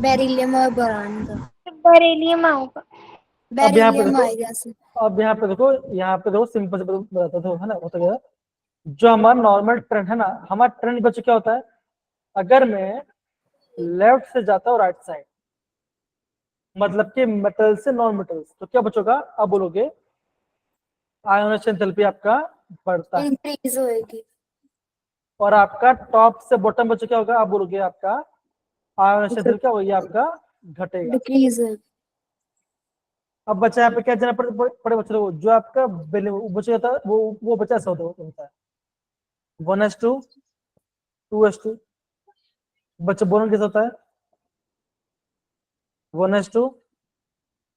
बेरिलियम और बोरॉन का। बेरिलियम होगा। अब यहाँ पे बेरिलियम देखो, आएगा सर। यहाँ पे देखो सिंपल से बताता हूँ, है ना, होता क्या है, जो हमारा नॉर्मल ट्रेंड है ना, हमारा ट्रेंड बच्चों क्या होता है, अगर मैं लेफ्ट से जाता हूँ राइट साइड, मतलब कि मेटल से नॉन मेटल्स, तो क्या बच्चों का, आप बोलोगे आयोनाइजेशन एंथैल्पी आपका बढ़ता है, इंक्रीज होएगी। और आपका टॉप से बॉटम बच्चों क्या होगा, आप बोलोगे आपका आयोनाइजेशन एंथैल्पी क्या होगी, आपका घटेगा। डिक्रीज होएगी। अब बच्चा यहाँ पे क्या देना पड़े बच्चों को, जो आपका बच्चा होता है वो बच्चा ऐसा होता है 1s2 2s2। बच्चा बोलन कैसा होता है 1s2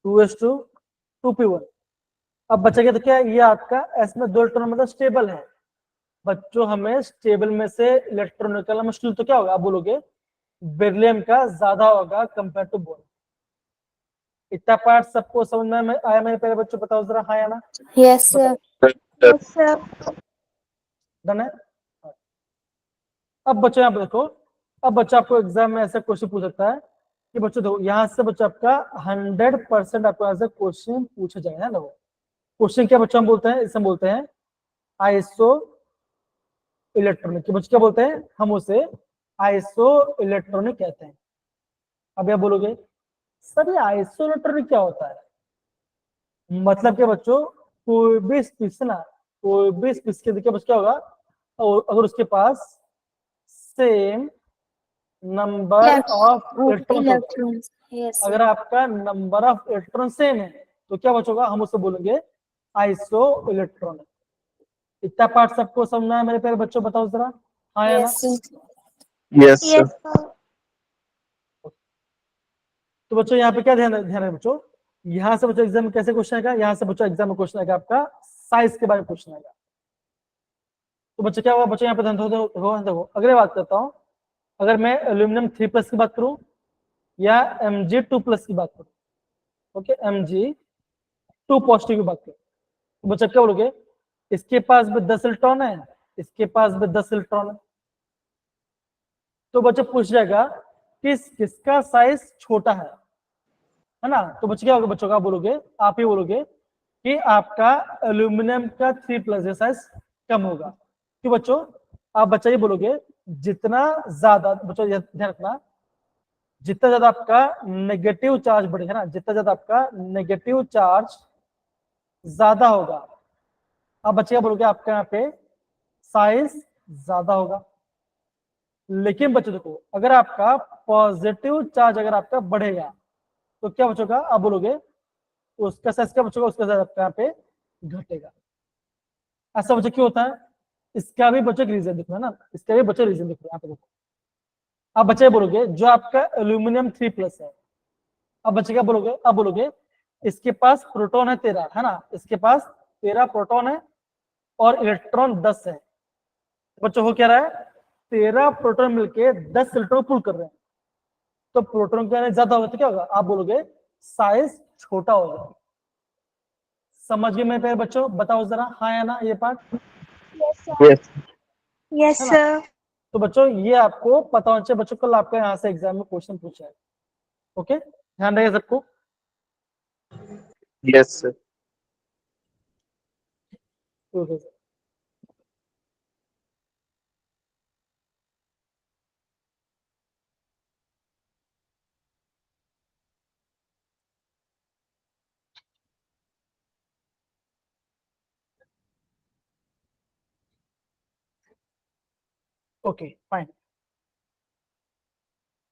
2s2 2p1। अब बच्चा क्या, तो क्या ये आपका एस में 2 इलेक्ट्रॉन मतलब स्टेबल है। बच्चों हमें स्टेबल में से इलेक्ट्रॉन निकालना मुश्किल, तो क्या होगा, आप बोलोगे बेरिलियम का ज्यादा होगा कंपेयर टू बोरॉन। इतना पार्ट सबको समझ में आया मेरे प्यारे बच्चों, बताओ जरा हाँ या ना। Yes sir. Yes sir. Done है। अब बच्चों यहाँ पे देखो, अब बच्चा आपको एग्जाम में ऐसा क्वेश्चन पूछ सकता है कि बच्चों देखो, यहाँ से बच्चा आपका 100% आपको ऐसा क्वेश्चन पूछा जाएगा ना। क्वेश्चन क्या बच्चों हम बोलते हैं, इसे हम बोलते हैं आइसो इलेक्ट्रॉनिक। बच्चे क्या बोलते हैं, हम उसे आइसो इलेक्ट्रॉनिक कहते हैं। अब आप बोलोगे सर ये आइसो इलेक्ट्रॉनिक क्या होता है, मतलब क्या बच्चों, कोई भी स्पीस ना, कोई भी स्पीस के देखिए बच्चा क्या होगा, और अगर उसके पास same number of electron, electrons. Yes अगर आपका नंबर ऑफ इलेक्ट्रॉन सेम है तो क्या बचोगा, हम उसे बोलेंगे आइसो इलेक्ट्रॉनिक। इतना पार्ट सबको समझना है मेरे प्यारे बच्चों, बताओ जरा हाँ या ना। Yes sir. Yes yes sir. Sir. तो बच्चों यहाँ पे क्या ध्यान है बच्चों, यहाँ से बच्चों एग्जाम में कैसे क्वेश्चन आएगा, यहाँ से बच्चों एग्जाम में क्वेश्चन आएगा आपका साइज के बारे में क्वेश्चन आएगा। तो बच्चों क्या होगा, बच्चों यहाँ पे ध्यान देखो, अगले बात करता हूँ, अगर मैं एल्यूमिनियम 3+ की बात करूं या Mg2+ की बात करूं, ओके Mg2 पॉजिटिव की बात करूं, तो बच्चा क्या बोलोगे, इसके पास भी 10 इलेक्ट्रॉन है, इसके पास भी 10 इलेक्ट्रॉन है, तो बच्चा पूछ जाएगा किसका साइज छोटा है ना। तो बच्चे क्या होगा, बच्चों का बोलोगे, आप ही बोलोगे कि आपका एल्यूमिनियम का 3+ साइज कम होगा। क्यों बच्चों, आप बच्चा ये बोलोगे, जितना ज्यादा बच्चों ध्यान रखना, जितना ज्यादा आपका नेगेटिव चार्ज बढ़ेगा ना, जितना ज्यादा आपका नेगेटिव चार्ज ज्यादा होगा, आप बच्चे क्या बोलोगे, आपका यहाँ पे साइज ज्यादा होगा। लेकिन बच्चों देखो, अगर आपका पॉजिटिव चार्ज अगर आपका बढ़ेगा तो क्या बचोगा, आप बोलोगे उसका साइज क्या बचेगा, उसका साइज आपका यहाँ पे घटेगा। ऐसा बच्चों क्यों होता है, इसका भी बच्चों रीजन दिख रहा है ना, इसका भी बच्चों रीजन दिख रहा है यहाँ पे देखो। अब बच्चे बोलोगे जो आपका एल्यूमिनियम 3+ है, अब बच्चे क्या बोलोगे, अब बोलोगे इसके पास प्रोटॉन है 13, है ना, इसके पास 13 प्रोटॉन है और इलेक्ट्रॉन 10 है। बच्चों हो क्या रहा है, 13 प्रोटॉन मिलके 10 इलेक्ट्रॉन पुल कर रहे हैं, तो प्रोटॉन का ज्यादा होगा तो क्या होगा, आप बोलोगे साइज छोटा होगा। समझ गए मेरे प्यारे बच्चों, बताओ जरा हाँ या ना ये part, Yes, sir. Yes Yes, है ना। sir. तो बच्चों ये आपको पता होना चाहिए बच्चों, कल आपका यहाँ से एग्जाम में क्वेश्चन पूछा है। ओके, ध्यान रखिए सबको। Yes sir. Okay okay fine,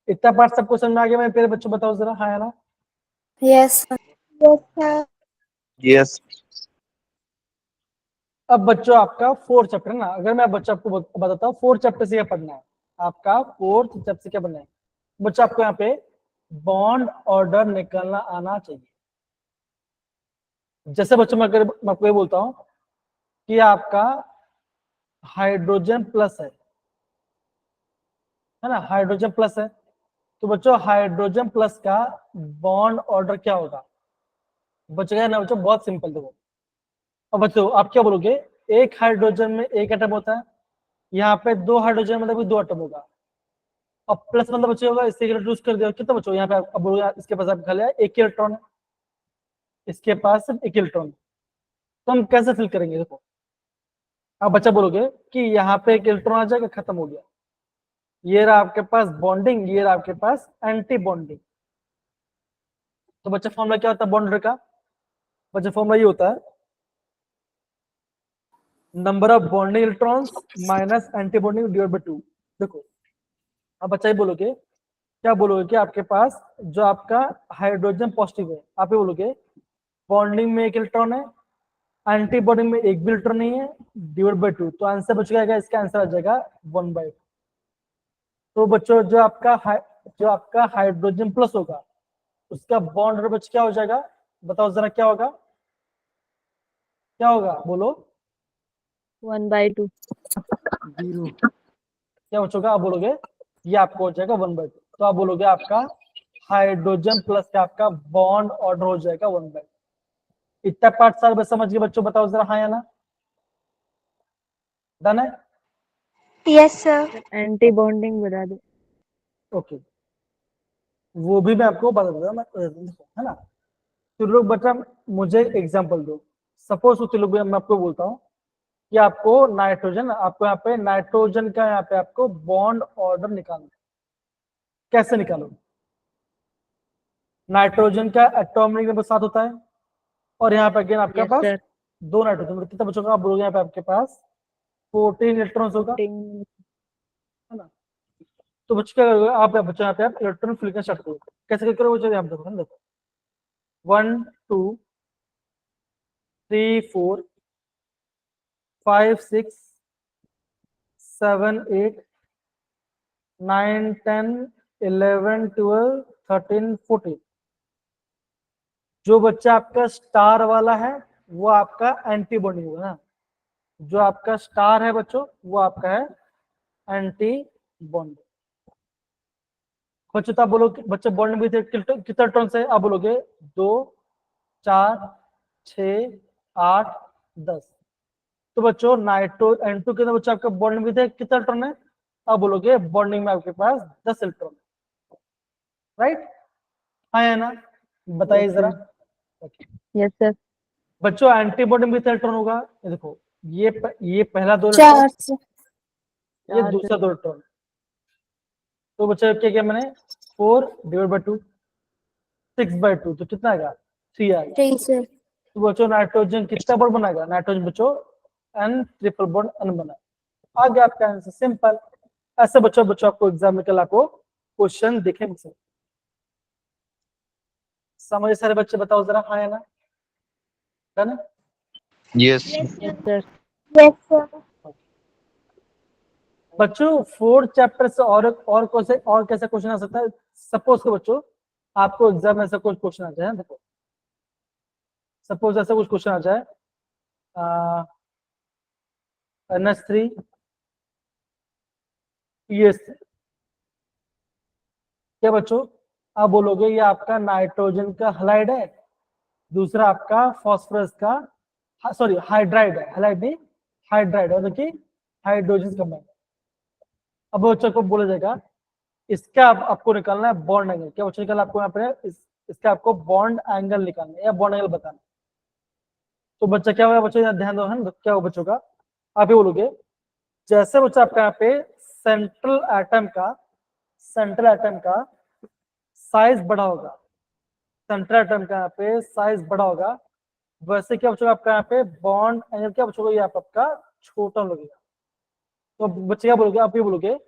इतना पार्ट सबको समझ में आ गया मेरे प्यारे बच्चों, बताओ जरा हाँ या ना। Yes, sir. Yes, sir. Yes अब बच्चों आपका 4th चैप्टर ना, अगर मैं बच्चों आपको बताता हूँ 4th चैप्टर से क्या पढ़ना है, आपका 4th चैप्टर से क्या पढ़ना है बच्चों, आपको यहाँ पे बॉन्ड ऑर्डर निकालना आना चाहिए। जैसे बच्चों मैं आपको ये बोलता हूँ कि आपका हाइड्रोजन प्लस है ना, हाइड्रोजन प्लस है, तो बच्चों हाइड्रोजन प्लस का बॉन्ड ऑर्डर क्या होगा बच्चों, क्या है ना बच्चों, बहुत सिंपल देखो। अब बच्चों आप क्या बोलोगे, एक हाइड्रोजन में एक एटम होता है, यहाँ पे 2 हाइड्रोजन मतलब भी 2 एटम होगा, और प्लस मतलब बच्चे होगा, इससे इंट्रोड्यूस कर दिया कितना बच्चों, यहाँ पे अब बोलोगे इसके पास आप लिया एक इलेक्ट्रॉन है, इसके पास सिर्फ एक इलेक्ट्रॉन, तो हम कैसे फिल करेंगे देखो। अब बच्चा बोलोगे कि यहाँ पे एक इलेक्ट्रॉन आ जाएगा, खत्म हो गया, ये रहा आपके पास बॉन्डिंग, ये रहा आपके पास एंटी बॉन्डिंग। तो बच्चा फॉर्मूला क्या होता है बॉन्ड का, बच्चा फॉर्मूला ये होता है number of bonding electrons minus anti bonding divide by 2। देखो अब बच्चा ये बोलोगे, क्या बोलोगे कि आपके पास जो आपका हाइड्रोजन पॉजिटिव है, आप ये बोलोगे बॉन्डिंग में एक इलेक्ट्रॉन है, एंटी बॉन्डिंग में एक भी इलेक्ट्रॉन नहीं है, डिवाइड बाय 2, तो आंसर बच जाएगा, इसका आंसर आ जाएगा 1/2। तो बच्चों जो आपका हाइड्रोजन प्लस होगा उसका बॉन्ड बच क्या हो जाएगा, बताओ जरा क्या होगा, क्या होगा बोलो, 1/2. क्या बचोगा, आप बोलोगे ये आपको हो जाएगा 1/2, तो आप बोलोगे आपका हाइड्रोजन प्लस का आपका बॉन्ड ऑर्डर हो जाएगा 1/2। इतना पार्ट साल बस समझ गए बच्चों, बताओ जरा हाँ या ना, डन है। Yes, sir. एंटी बॉन्डिंग बता दो. ओके, वो भी मैं आपको बता दूंगा, मैं है ना। तो लोग बच्चा मुझे एग्जांपल दो, सपोज तो लोग मैं आपको बोलता हूँ कि आपको नाइट्रोजन, आपको यहाँ पे नाइट्रोजन का यहाँ पे आपको बॉन्ड ऑर्डर निकालना है, कैसे निकालोगे, नाइट्रोजन का एटॉमिक नंबर 7 होता है, और यहाँ पे अगेन आपके पास 2 नाइट्रोजन, मतलब कितना बचोगा, आप बोलोगे यहाँ पे आपके पास 14 इलेक्ट्रॉन्स होगा, है ना। तो बच्चों क्या करोगे आप, बच्चों यहाँ पे आप इलेक्ट्रॉन फिल करना स्टार्ट करोगे, कैसे करोगे बच्चों, यहाँ पे देखो 1 2 3 4 5 6 7 8 9 10 11 12 13 14। जो बच्चा आपका स्टार वाला है वो आपका एंटी बॉन्डिंग होगा ना, जो आपका स्टार है बच्चों वो आपका है एंटी बॉन्डिंग। बच्चों तो आप बोलो बच्चे बॉन्ड में कितने इलेक्ट्रॉन है, आप बोलोगे 2 4 6 8 10। तो बच्चों नाइट्रो N2 के अंदर बच्चों आपका बॉन्डिंग में कितने इलेक्ट्रॉन है, आप बोलोगे बॉन्डिंग में आपके पास 10 इलेक्ट्रॉन, राइट, हाँ या ना, बताइए जरा। Yes sir. बच्चों एंटी बॉन्डिंग में कितने इलेक्ट्रॉन होगा, ये देखो ये पहला 2 इलेक्ट्रॉन, 4 से ये दूसरा 2 इलेक्ट्रॉन, तो बच्चों क्या किया मैंने 4 डिवाइड बाय 2 6/2, तो कितना आएगा 3 आएगा। 3 से तो बच्चों नाइट्रोजन कितना बॉन्ड बनाएगा, नाइट्रोजन बच्चों N ट्रिपल बॉन्ड N बना, आ गया आपका आंसर, सिंपल। ऐसे बच्चों आपको एग्जाम में कल आपको क्वेश्चन दिखेंगे, समझ सारे बच्चे, बताओ जरा हाँ या ना, डन है। Yes Yes, sir. Yes, sir. बच्चों 4th चैप्टर से और कैसे क्वेश्चन आ सकता है? सपोज के बच्चों आपको एग्जाम में ऐसा कुछ क्वेश्चन आ जाए, देखो सपोज ऐसा कुछ क्वेश्चन आ जाए NH3 PS, क्या बच्चों आप बोलोगे ये आपका नाइट्रोजन का हलाइड है, दूसरा आपका फास्फोरस का सॉरी हाइड्राइड है, हलाइड नहीं हाइड्राइड है, देखिए हाइड्रोजन कंबाइन। अब बच्चों को बोला जाएगा इसका आपको निकालना है बॉन्ड एंगल, क्या बच्चों निकालना आपको यहाँ पे इसका आपको बॉन्ड एंगल निकालना है या बॉन्ड एंगल बताना। तो बच्चा क्या होगा बच्चों, यहाँ ध्यान दो है, क्या होगा बच्चों का, आप ये बोलोगे जैसे बच्चा आपका यहाँ पे सेंट्रल एटम का साइज बड़ा होगा, सेंट्रल एटम का यहाँ पे साइज बड़ा होगा, वैसे क्या बच्चों आपका यहाँ पे बॉन्ड एंगल क्या बच्चों ये आपका छोटा लगेगा। तो बच्चे क्या बोलोगे, आप ये बोलोगे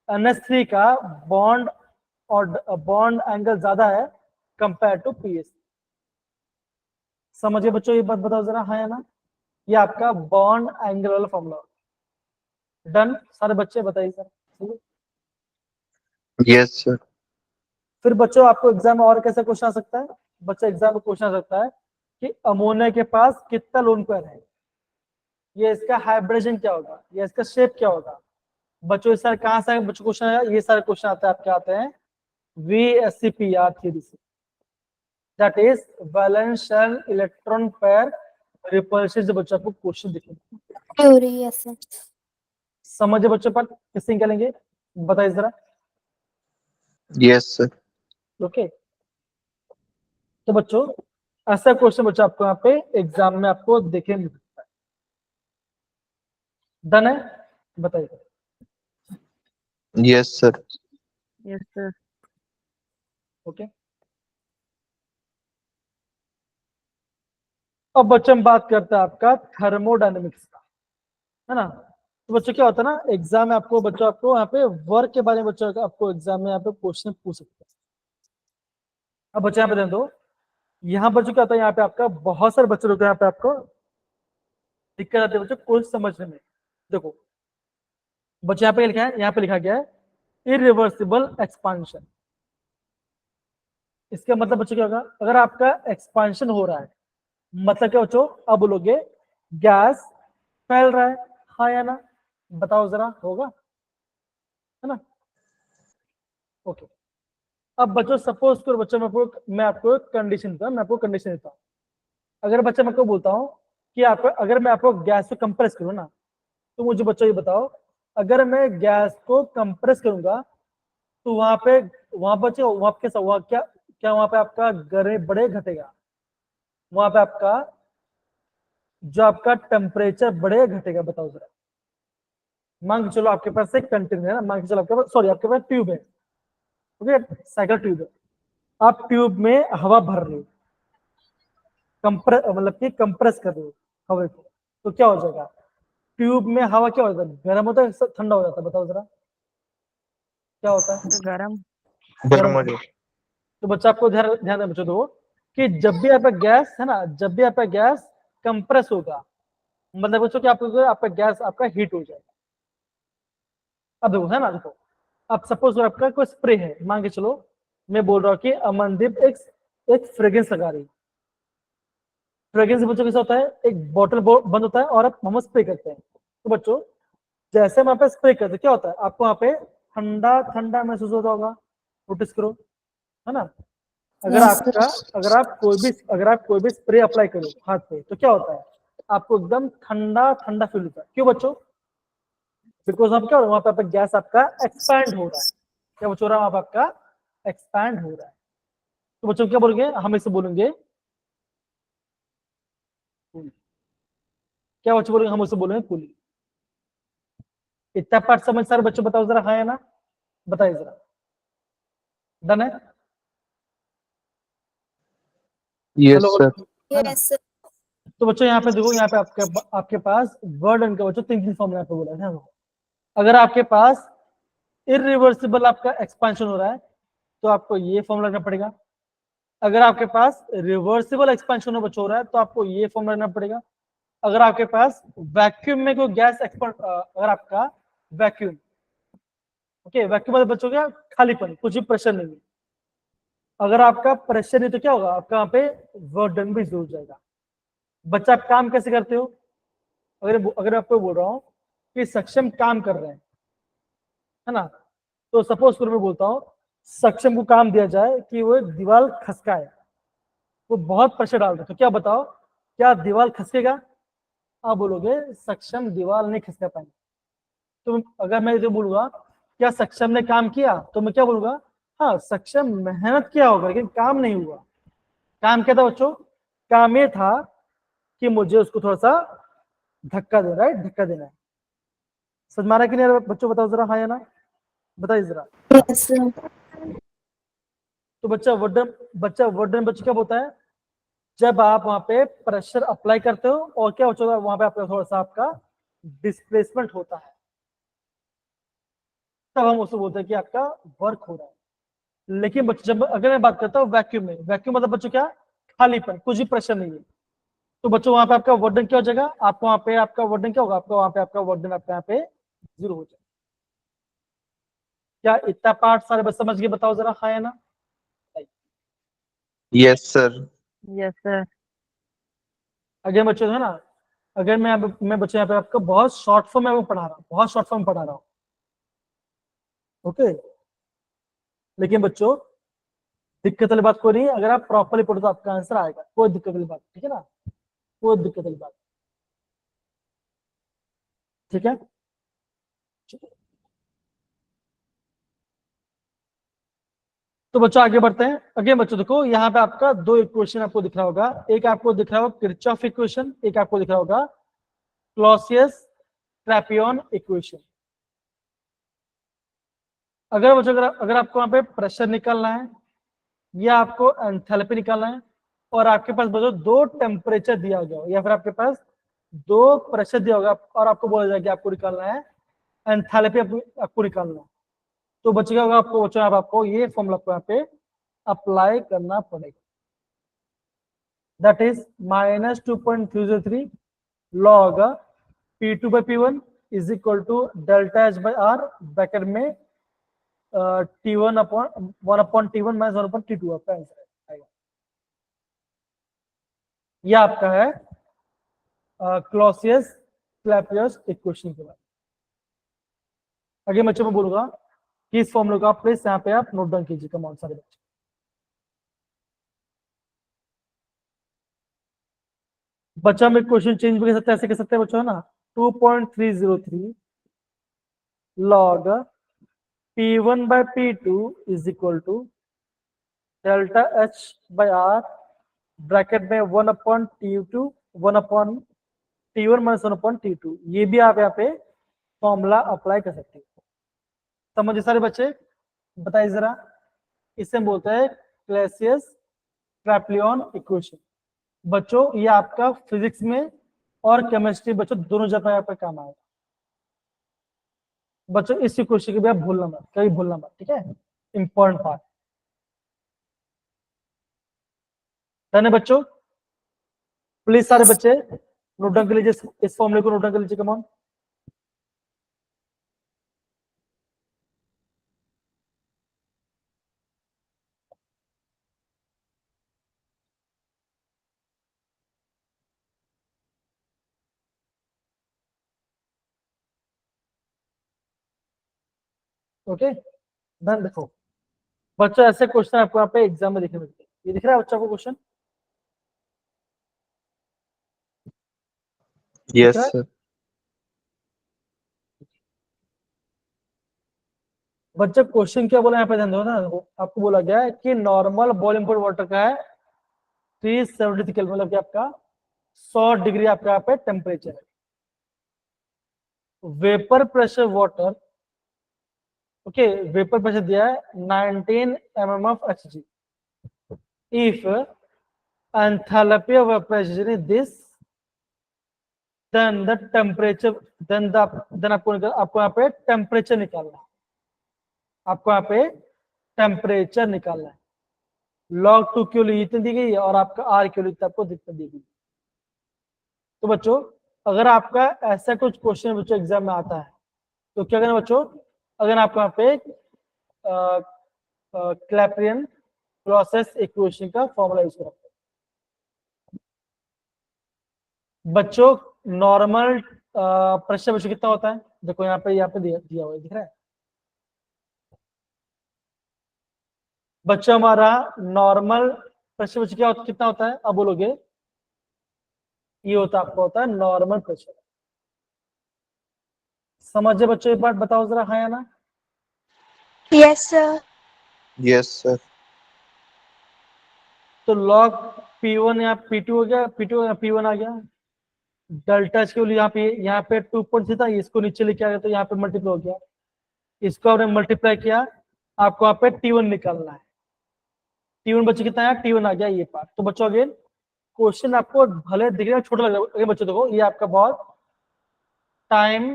NH3 का बॉन्ड एंगल ज्यादा है कंपेयर टू PS। समझिए बच्चों ये बात बताओ जरा, हाँ या ना? ये आपका बॉन्ड एंगल वाला फॉर्मूला। डन सारे बच्चे बताइए सर। Yes sir. फिर बच्चों आपको एग्जाम में और कैसे क्वेश्चन आ सकता है? बच्चा एग्जाम में क्वेश्चन आ सकता है कि अमोनिया के पास कितना लोन पेयर है, ये इसका हाइब्रिडेशन क्या होगा, ये इसका शेप क्या होगा। बच्चों इस सारे कहाँ से बच्चों क्वेश्चन है, ये सारे क्वेश्चन आते हैं आपके आते हैं VSCPR थ्योरी से, that is valence shell electron pair repulsion से बच्चों आपको क्वेश्चन दिखेंगे। Theory yes sir. समझे बच्चों पर किससे निकालेंगे बताइए जरा। Yes sir. ओके तो बच्चों ऐसा क्वेश्चन बच्चों आपको यहाँ पे एग्जाम में आपको देखने मिल सकता है। डन है बताइए। Yes sir. Yes sir. Okay अब बच्चों हम बात करते हैं आपका थर्मोडायनेमिक्स का, है ना। तो बच्चों क्या होता है ना एग्जाम में आपको बच्चों आपको यहाँ पे वर्क के बारे में बच्चों आपको एग्जाम में यहाँ पे क्वेश्चन पूछ सकते हैं। अब बच्चे यहाँ पे ध्यान दो, यहाँ पर जो क्या होता है यहाँ पे आपका बहुत सारे बच्चे होते हैं, यहाँ पे आपको दिक्कत आती है बच्चों कुछ समझने में। देखो बच्चे यहाँ पे लिखा है, यहाँ पे लिखा गया है इरिवर्सिबल एक्सपांशन। इसका मतलब बच्चों क्या होगा, अगर आपका एक्सपांशन हो रहा है मतलब क्या बच्चों, अब बोलोगे गैस फैल रहा है, हाँ या ना, बताओ जरा, होगा है ना। ओके अब बच्चों सपोज करो बच्चों मैं आपको कंडीशन देता हूँ। अगर बच्चा मैं आपको बोलता हूँ कि अगर मैं आपको गैस को कंप्रेस करूँ ना, तो मुझे बच्चों ये बताओ अगर मैं गैस को कंप्रेस करूंगा तो वहां पे क्या वहां पे आपका गर्मी बढ़े घटेगा, वहां पे आपका जो आपका टेम्परेचर बढ़े घटेगा, बताओ जरा। मान के चलो आपके पास एक कंटेनर है ना, मान के चलो आपके पास ट्यूब है, ओके साइकिल ट्यूब है, आप ट्यूब में हवा भर रहे हो, मतलब कि कंप्रेस कर रहे हो हवा को, तो क्या हो जाएगा, ट्यूब में हवा क्या हो जाता है, गर्म होता है ठंडा हो जाता है, बताओ जरा क्या होता है, गरम। गर्म हो जाए। तो बच्चा आपको ध्यान देना बच्चों दो कि जब भी आपका गैस है ना, जब भी आपका गैस कंप्रेस होगा मतलब बच्चों कि आपका गैस आपका हीट हो जाएगा। अब देखो है ना, देखो अब सपोज आपका कोई स्प्रे है, मान के चलो मैं बोल रहा हूँ कि अमनदीप एक फ्रेग्रेंस लगा रही है। फ्रेग्रेंस बच्चों कैसा होता है, एक बॉटल बंद होता है और हम स्प्रे करते हैं। तो बच्चों जैसे हम यहाँ पे स्प्रे करते हैं क्या होता है, आपको यहाँ पे ठंडा ठंडा महसूस होता होगा, नोटिस करो है ना। अगर आप कोई भी स्प्रे अप्लाई करो हाथ पे तो क्या होता है, आपको एकदम ठंडा ठंडा फील होता है। क्यों बच्चों, बिकॉज आप क्या हो रहा है वहां पे आपका गैस आपका एक्सपैंड हो रहा है, क्या बच्चों रहा है वहां पे आपका एक्सपैंड हो रहा है। तो बच्चों क्या बोलेंगे, हम इसे बोलेंगे क्या बच्चों बोलेंगे, हम उसे बोलेंगे कूलिंग। इतना पार्ट समझ सारे बच्चों बताओ जरा, हाँ या ना, बताइए जरा। डन है, यस हेलो सर। है ना? Yes sir. तो बच्चों यहाँ पे देखो, यहाँ पे आपके पास वर्ड एंड का बच्चों 3 फॉर्मूला पे बोला है। अगर आपके पास इरिवर्सिबल आपका एक्सपेंशन हो रहा है तो आपको ये फॉर्मूला रखना पड़ेगा। अगर आपके पास रिवर्सिबल एक्सपेंशन हो रहा है तो आपको ये फॉर्मूला रखना पड़ेगा। अगर आपके पास वैक्यूम में कोई गैस अगर आपका वैक्यूम ओके, वैक्यूम मतलब बच्चों क्या, खालीपन, कुछ भी प्रेशर नहीं है। अगर आपका प्रेशर नहीं तो क्या होगा, आपका यहाँ पे वर्क डन भी हो जाएगा। बच्चा आप काम कैसे करते हो, अगर आपको बोल रहा हूँ कि सक्षम काम कर रहे हैं, है ना, तो सपोज करो मैं बोलता हूँ सक्षम को काम दिया जाए कि वो दीवार खसकाए, वो बहुत प्रेशर डाल रहे, तो क्या बताओ, क्या दीवार खसकेगा? आप बोलोगे सक्षम दीवार नहीं खसका पाएंगे। तो अगर मैं जो बोलूंगा क्या सक्षम ने काम किया, तो मैं क्या बोलूंगा, हाँ सक्षम मेहनत किया होगा लेकिन काम नहीं हुआ। काम क्या था बच्चों, काम ये था कि मुझे उसको थोड़ा सा धक्का देना है, धक्का देना है। समझ मारा कि नहीं बच्चों, बताओ जरा, हाँ या ना, बताइए जरा। Yes, sir. तो बच्चा वर्डन बच्चा क्या होता है, जब आप वहां पे प्रेशर अप्लाई करते हो और क्या होता है वहां पे आपका थोड़ा सा आपका डिस्प्लेसमेंट होता है, तब हम उसको बोलते हैं कि आपका वर्क हो रहा है। लेकिन बच्चों जब अगर मैं बात करता हूँ वैक्यूम में, वैक्यूम मतलब बच्चों क्या, खालीपन, कुछ भी प्रेशर नहीं है, तो बच्चों वहां पे आपका वर्डन क्या हो जाएगा, आपको वहां पे आपका वर्डन क्या होगा, आपका वहां पे आपका वर्डन आपका यहाँ पे 0 हो जाएगा। क्या इतना पार्ट सारे बस समझ गए, बताओ जरा, हाँ या ना। Yes sir. Yes sir. अगर बच्चों है ना, अगर मैं बच्चों यहाँ पे आपको बहुत शॉर्ट फॉर्म में पढ़ा रहा हूँ, बहुत शॉर्ट फॉर्म पढ़ा रहा हूँ, ओके, लेकिन बच्चों दिक्कत वाली बात कोई नहीं है, अगर आप प्रॉपरली पढ़ो तो आपका आंसर आएगा, कोई दिक्कत वाली बात, ठीक है ना, कोई दिक्कत वाली बात, ठीक है। तो बच्चों आगे बढ़ते हैं। अगेन बच्चों देखो यहाँ पे आपका दो इक्वेशन आपको दिख रहा होगा, एक आपको दिख रहा होगा किरचॉफ इक्वेशन, एक आपको दिख रहा होगा क्लॉसियस ट्रैपियन इक्वेशन। अगर बच्चों अगर आपको वहां पे प्रेशर निकालना है या आपको एंथैल्पी निकालना है और आपके पास बच्चों दो टेम्परेचर दिया गया हो या फिर आपके पास दो प्रेशर दिया होगा और आपको बोला जाए कि आपको निकालना है एंथैल्पी, आपको निकालना है, तो बच्चों क्या होगा, आपको बच्चों आपको ये फॉर्मूला आपको यहाँ पे अप्लाई करना पड़ेगा, that is minus 2.303 log P2 by P1 is equal to delta H by R bracket में T1 upon 1 upon T1 minus 1 upon T2 आपका आंसर आएगा। यह आपका है क्लॉसियस क्लैपियस इक्वेशन के बाद। आगे बच्चों में बोलूंगा कि इस फॉर्मूले को आप प्लीज यहाँ पे आप नोट डाउन कीजिए, कमाल सारे बच्चे। बच्चा में क्वेश्चन चेंज भी कर सकते हैं, ऐसे कर सकते हैं बच्चों, है ना, 2.303 log P1 by P2 is equal to delta H by R bracket में 1 upon T2 1 upon T1 minus 1 upon T2। ये भी आप यहाँ पे फॉर्मूला अप्लाई कर सकते हैं। समझे सारे बच्चे, बताइए जरा, इसे हम बोलते हैं क्लॉसियस ट्रैपियन इक्वेशन। बच्चों ये आपका फिजिक्स में और केमिस्ट्री बच्चों दोनों जगह यहाँ पे काम आएगा। बच्चों इस इक्वेशन की भी आप भूलना मत, कभी भूलना मत, ठीक है, इंपॉर्टेंट पार्ट। डन है बच्चों, प्लीज सारे बच्चे नोट डाउन कर लीजिए, इस फॉर्मूले को नोट डाउन कर लीजिए, कम ऑन। Okay done. देखो बच्चों ऐसे क्वेश्चन आपको यहाँ पे एग्जाम में देखने मिलते हैं, ये दिख रहा है बच्चों को क्वेश्चन, यस है? सर। बच्चा क्वेश्चन क्या बोला यहाँ पे ध्यान दो ना, आपको बोला गया है कि नॉर्मल बॉइलिंग पॉइंट वाटर का है 373 केल्विन, मतलब कि आपका 100 डिग्री आपका यहाँ पे टेम्परेचर है। Vapour pressure water, okay, vapour pressure दिया है 19 mm of Hg। if enthalpy of evaporation is this, then the temperature, then आपको यहाँ पे टेम्परेचर निकालना है, आपको यहाँ पे टेम्परेचर निकालना है। log 2 की वैल्यू इतनी दी गई है और आपका R की वैल्यू आपको दिक्कत दी गई। तो बच्चों अगर आपका ऐसा कुछ क्वेश्चन बच्चों एग्जाम में आता है तो क्या करना बच्चों, अगर आपको यहाँ पे क्लैपेरियन प्रोसेस इक्वेशन का फॉर्मूला यूज करा। बच्चों नॉर्मल प्रेशर बच्चों कितना होता है? देखो यहाँ पे दिया हुआ है, दिख रहा है बच्चों? हमारा नॉर्मल प्रेशर बच्चों कितना होता है? अब बोलोगे ये होता आपका होता है नॉर्मल प्रेशर। समझे बच्चों? एक बात बताओ जरा, हाँ या ना? Yes, sir. Yes sir. तो log P1 यहाँ P2 हो गया, P2 यहाँ P1 आ गया। डेल्टा एच के लिए यहाँ पे 2.3 था, इसको नीचे लेके आ गया तो यहाँ पे मल्टीप्लाई हो गया, इसको आपने मल्टीप्लाई किया, आपको यहाँ पे T1 निकालना है। T1 बच्चे कितना है? T1 आ गया ये पार्ट। तो बच्चों अगेन क्वेश्चन आपको भले दिख रहा है छोटा लग रहा है, अगर बच्चों देखो ये आपका बहुत टाइम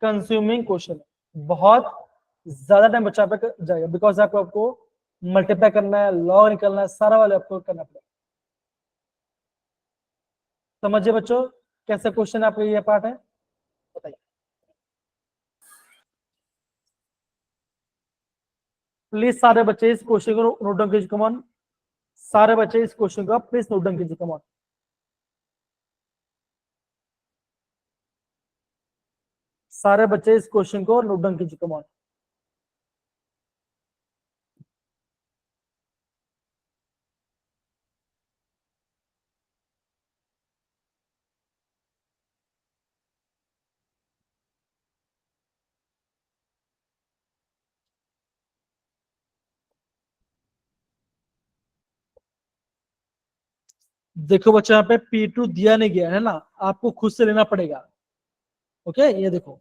कंज्यूमिंग क्वेश्चन है, बहुत ज्यादा टाइम बच्चा पे जाएगा, बिकॉज आपको मल्टीप्लाई करना है, लॉग निकालना है, सारा वाले आपको करना पड़ेगा। समझिए बच्चों कैसे क्वेश्चन आपका ये पार्ट है, बताइए प्लीज। सारे बच्चे इस क्वेश्चन को नोट डाउन कीजिए, कमॉन सारे बच्चे इस क्वेश्चन को प्लीज नोट डाउन कीजिए, कमॉन। सारे बच्चे इस क्वेश्चन को नोट डाउन कीजिए, कमॉन। देखो बच्चों यहाँ पे P2 दिया नहीं गया है ना, आपको खुद से लेना पड़ेगा। ओके ये देखो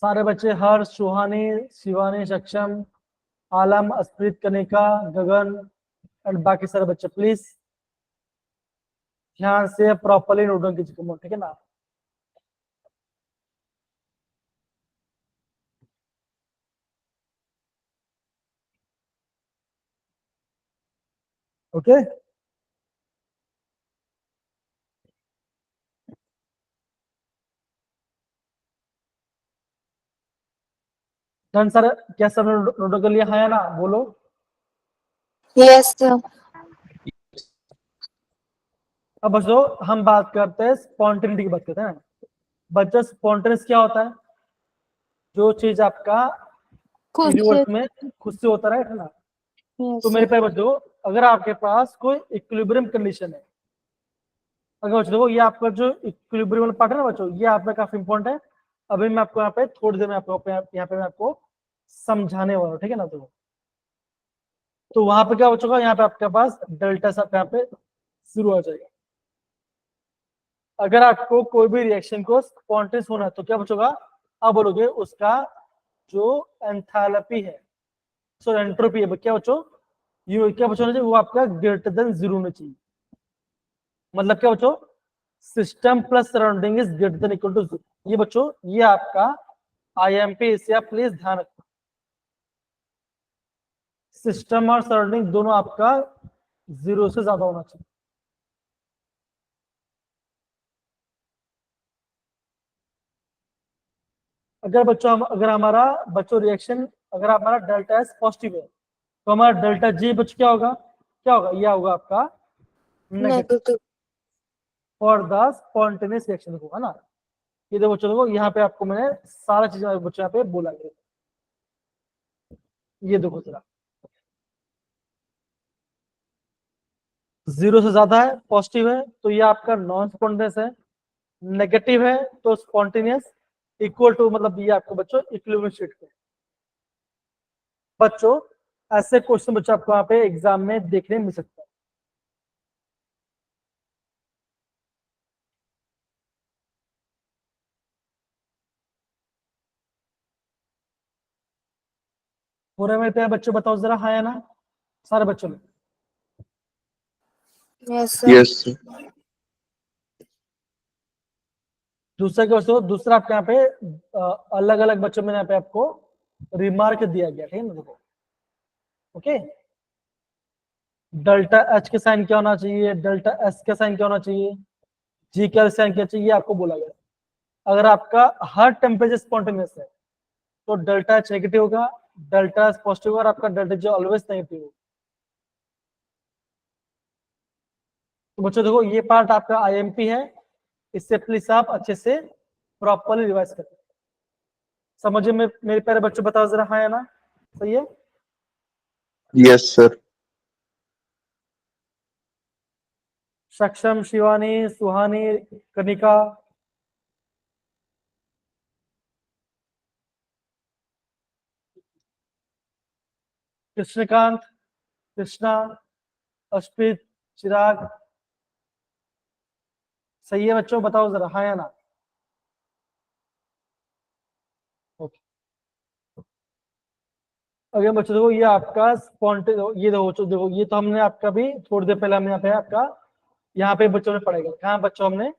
सारे बच्चे हर्ष, सुहानी, शिवानी, सक्षम, आलम, अस्प्रीत, कनिका, गगन एंड बाकी सारे बच्चे प्लीज ध्यान से प्रॉपरली नोट डाउन कीजिए, ठीक है ना? ओके डन सर, क्या सब नोट डाउन कर लिया, हाँ या ना? बोलो। Yes, sir. अब बच्चों हम बात करते हैं स्पॉन्टेनिटी की, बात करते हैं। बच्चों स्पॉन्टेनियस क्या होता है? जो चीज आपका खुद से। यूनिवर्स में खुद से होता है ना? Yes, तो मेरे sir. पास बच्चों अगर आपके पास कोई इक्विलिब्रियम कंडीशन है, अगर बच्चों देखो ये आपका जो इक्विलिब्रियम पार्ट है ना बच्चों, ये आपका काफी इंपॉर्टेंट है। अभी मैं आपको यहाँ पे थोड़ी देर में यहाँ पे मैं आपको समझाने वाला हूँ, ठीक है ना? तो वहां पे क्या हो चुका, यहाँ पे आपके पास डेल्टा सब यहाँ पे शुरू हो जाएगा। अगर आपको कोई भी रिएक्शन को स्पॉन्टेनियस होना है तो क्या बचोगा? आप बोलोगे उसका जो एंथैल्पी है, सो एंट्रोपी है, क्या बच्चों? ये क्या बच्चों चाहिए? वो आपका ग्रेटर देन 0 होना चाहिए। मतलब क्या बच्चों? System plus surrounding is greater than equal to 0। ये बच्चों ये आपका IMP, इसे आप प्लीज ध्यान रखो। सिस्टम और सराउंडिंग दोनों आपका 0 से ज्यादा होना चाहिए। अगर बच्चों अगर हमारा बच्चों रिएक्शन अगर हमारा डेल्टा एस पॉजिटिव है तो हमारा डेल्टा जी बच्चों क्या होगा? क्या होगा? यह होगा आपका negative Negative. For the spontaneous reaction होगा ना। ये देखो बच्चों देखो यहाँ पे आपको मैंने सारा चीजें बच्चों यहाँ पे बोला है। ये देखो जरा 0 से ज्यादा है, पॉजिटिव है तो ये आपका नॉन स्पॉन्टेनियस है, नेगेटिव है तो स्पॉन्टेनियस, इक्वल टू मतलब ये आपको बच्चों इक्विलिब्रियम स्टेट पे। बच्चों ऐसे क्वेश्चन बच्चों आपको यहाँ पे एग्जाम में देखने मिल सकता है। पूरे मेरे प्यारे बच्चों बताओ जरा, हाँ या ना? सारे बच्चों में Yes, sir. Yes sir. दूसरा क्या बच्चों? दूसरा आपके यहाँ पे अलग अलग बच्चों में यहाँ पे आपको रिमार्क दिया गया, ठीक है ना? देखो ओके डेल्टा एच का साइन क्या होना चाहिए, डेल्टा एस का साइन क्या होना चाहिए, जी का साइन क्या चाहिए, आपको बोला गया। अगर आपका हर टेम्परेचर स्पॉन्टेनियस है तो डेल्टा एच नेगेटिव होगा, डेल्टा एस पॉजिटिव होगा और आपका डेल्टा जी ऑलवेज नेगेटिव होगा। तो बच्चों देखो ये पार्ट आपका आईएमपी है, इससे प्लीज आप अच्छे से प्रॉपरली रिवाइज करें। समझिए मेरे प्यारे बच्चों, बताओ जरा, हाँ या ना, सही है? Yes sir. सक्षम, शिवानी, सुहानी, कनिका, कृष्णकांत, कृष्णा, अश्पित, चिराग, सही है बच्चों, बताओ जरा, हाँ या ना? ओके। अगर बच्चों देखो ये आपका स्पॉन्टे, ये देखो ये तो हमने आपका भी थोड़ी देर पहले हमने यहाँ पे आपका यहाँ पे बच्चों ने पढ़ेगा, कहाँ बच्चों हमने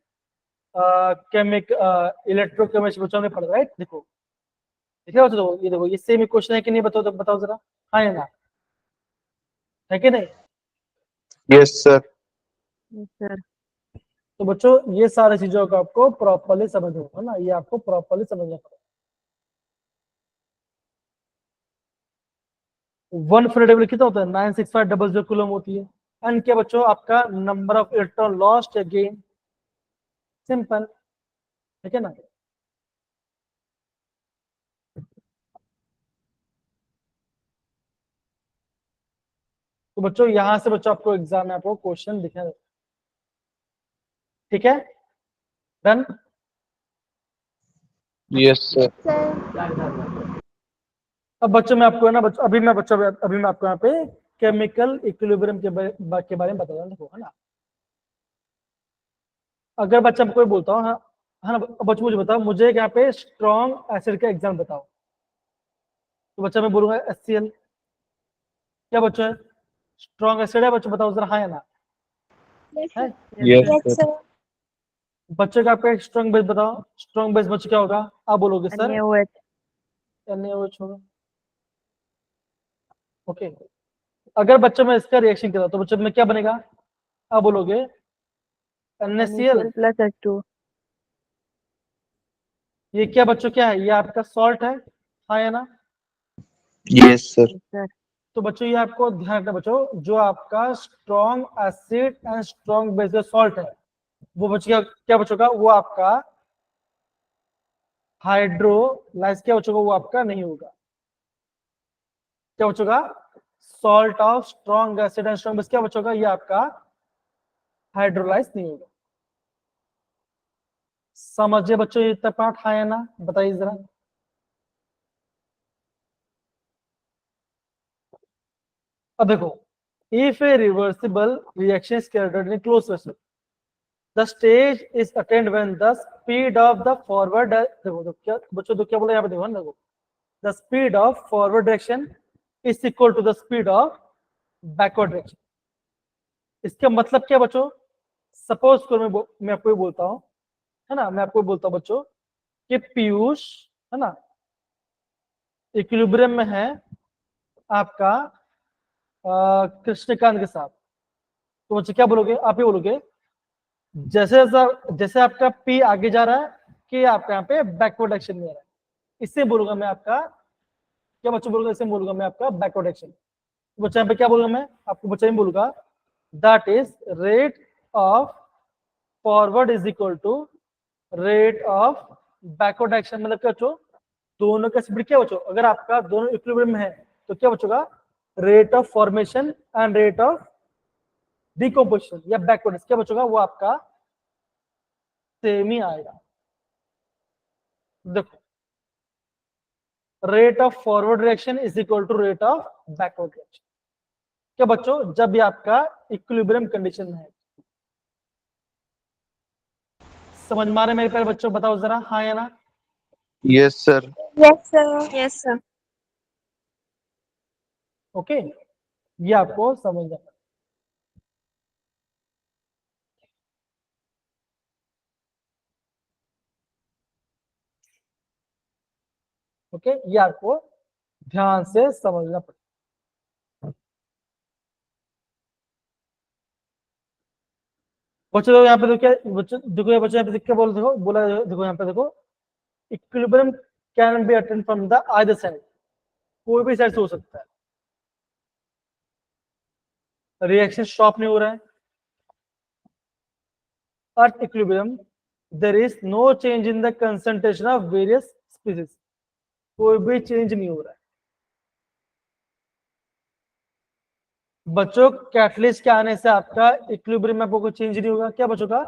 केमिक इलेक्ट्रोकेमिस्ट्री बच्चों ने पढ़ा, राइट? देखो ठीक है बच्चों, देखो ये सेम क्वेश्चन है कि नहीं, बताओ बताओ जरा, हाँ या ना, है कि नहीं? Yes sir. सर तो बच्चों ये सारी चीजों को आपको प्रॉपरली समझना होगा ना, ये आपको प्रॉपरली समझना पड़ेगा। 1 फेरेडेबल कितना होता है, 96500 कूलम होती है। एंड क्या बच्चों, आपका नंबर ऑफ इलेक्ट्रॉन लॉस्ट या गेन, सिंपल, ठीक है ना? तो बच्चों यहां से बच्चों आपको एग्जाम में आपको क्वेश्चन दिखा, ठीक है, डन। Yes sir. सर अब बच्चों मैं आपको है ना बच्चों, अभी मैं आपको यहाँ पे केमिकल इक्विलिब्रियम के बारे में बता रहा हूँ, देखो, है ना? अगर बच्चा कोई बोलता हूँ, हाँ है ना बच्चों, मुझे बताओ, मुझे यहाँ पे स्ट्रॉन्ग एसिड का एग्जाम बताओ, तो बच्चा मैं बोलूंगा HCl। क्या बच्चों है, स्ट्रॉन्ग एसिड है बच्चों, बताओ जरा, हाँ या ना? है? Yes yes sir. सर बच्चों का आपका स्ट्रॉन्ग बेस बताओ, स्ट्रॉन्ग बेस बच्चों क्या होगा, आप बोलोगे सर? NaOH NaOH होगा, ओके। अगर बच्चों में इसका रिएक्शन करा तो बच्चों में क्या बनेगा, आप बोलोगे NaCl। NaCl plus H2 ये क्या बच्चों, क्या है, ये आपका सॉल्ट है, हाँ या ना? Yes sir. सर तो बच्चों ये आपको ध्यान रखना बच्चों, जो आपका strong acid and strong base salt है, वो बच्चों क्या बच्चों का, वो आपका हाइड्रोलाइज, क्या बच्चों का, वो आपका नहीं होगा। क्या बच्चों का, salt of strong acid and strong base, क्या बच्चों का, ये आपका हाइड्रोलाइज नहीं होगा। समझिए बच्चों ये इतना पार्ट, हाँ या ना, बताइए जरा। अब देखो, if a reversible reaction is carried out in a closed vessel, the stage is attained when the speed of the forward, देखो तो क्या बच्चों, तो क्या बोला यहाँ पे, देखो ना, देखो, the speed of forward direction is equal to the speed of backward direction। इसका मतलब क्या बच्चों, सपोज करो मैं आपको ये बोलता हूँ, है ना, मैं आपको बोलता हूँ बच्चों कि पीयूष, है ना, इक्विलिब्रियम में है आपका कृष्णकांत के साथ, तो बच्चे क्या बोलोगे, आप ही बोलोगे, जैसे जैसे आपका पी आगे जा रहा है कि आपका यहाँ पे बैकवर्ड डायरेक्शन में आ रहा है, इससे बोलूंगा मैं आपका, क्या बच्चों बोलूंगा, इससे बोलूंगा मैं आपका बैकवर्ड डायरेक्शन। तो बच्चा यहाँ पे क्या बोलूंगा मैं आपको, बच्चा ही बोलूंगा, that is rate of forward is equal to rate of backward direction. मतलब क्या बच्चों, दोनों का स्पीड क्या बच्चों, अगर आपका दोनों इक्विलिब्रियम में है तो क्या बच्चों का, rate of formation and rate of decomposition या बैकवर्ड, क्या बच्चों का, वो आपका सेम ही आएगा। देखो, rate of forward reaction is equal to rate of backward reaction, क्या बच्चों, जब भी आपका इक्विलिब्रियम कंडीशन में है। समझ मारे मेरे प्यारे बच्चों, बताओ जरा, हाँ या ना? Yes sir. Yes sir okay, ये आपको समझना है। ओके, ये आपको ध्यान से समझना पड़ेगा। बच्चों देखो यहाँ पे देखो क्या बच्चों देखो ये बच्चों यहाँ पे क्या बोल देखो बोला देखो यहाँ पे देखो equilibrium can be attend from the either side, कोई भी साइड से हो सकता है, रिएक्शन स्टॉप नहीं हो रहा है। At equilibrium there is no change in the concentration of various species, कोई भी चेंज नहीं हो रहा है। बच्चों कैटलिस्ट के आने से आपका इक्विलिब्रियम में आपको कोई चेंज नहीं होगा, क्या बच्चों का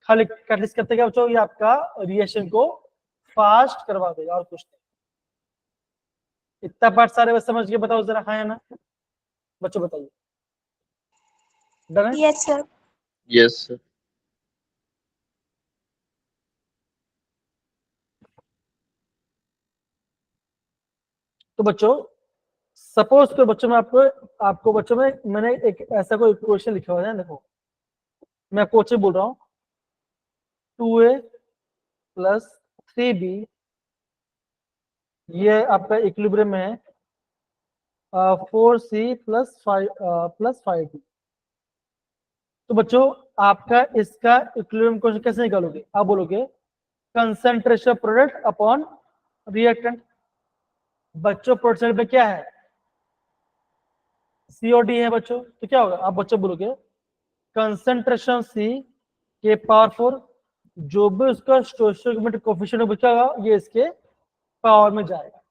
खाली कैटलिस्ट करते क्या बच्चों, ये आपका रिएक्शन को फास्ट करवा देगा और कुछ नहीं। इतना पार्ट सारे बस समझ के बताओ जरा, हाँ या ना बच्चों बताइए, डन है? Yes, sir. Yes sir. तो बच्चों सपोज को बच्चों में आपको बच्चों में मैंने एक ऐसा कोई क्वेश्चन लिखा हुआ है, देखो मैं क्वेश्चन बोल रहा हूँ 2a प्लस 3b, ये आपका इक्विलिब्रियम में है 4c प्लस 5d। तो बच्चों आपका इसका इक्विलिब्रियम क्वेश्चन कैसे निकालोगे, आप बोलोगे कंसंट्रेशन प्रोडक्ट अपॉन रिएक्टेंट। बच्चों प्रोडक्ट में क्या है, सी और डी है बच्चों, तो क्या होगा, आप बच्चों बोलोगे कंसंट्रेशन सी के पावर 4, जो भी उसका स्टोइकियोमेट्रिक कोएफिशिएंट है क्या होगा, ये इसके पावर में जाएगा।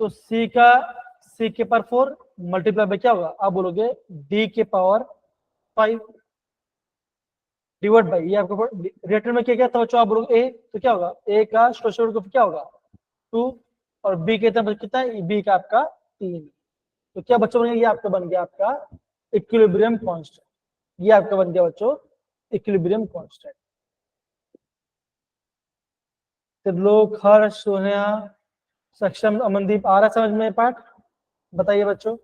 तो सी के पावर 4 मल्टीप्लाई बाय क्या होगा, आप बोलोगे डी के पावर 5 डिवाइड बाय, ये आपका रिएक्टर में क्या था बच्चों, आप बोलोगे ए, तो क्या होगा ए का स्टोइकियोमेट्रिक क्या होगा 2, और बी के कितना है, बी का आपका 3। तो क्या बच्चों बन गया, ये आपका बन गया आपका इक्विलिब्रियम कांस्टेंट, ये आपका बन गया बच्चों इक्विलिब्रियम कांस्टेंट। त्रिलोक, हर्ष, सोनिया, सक्षम, अमनदीप, आ रहा है समझ में पाठ, बताइए बच्चों,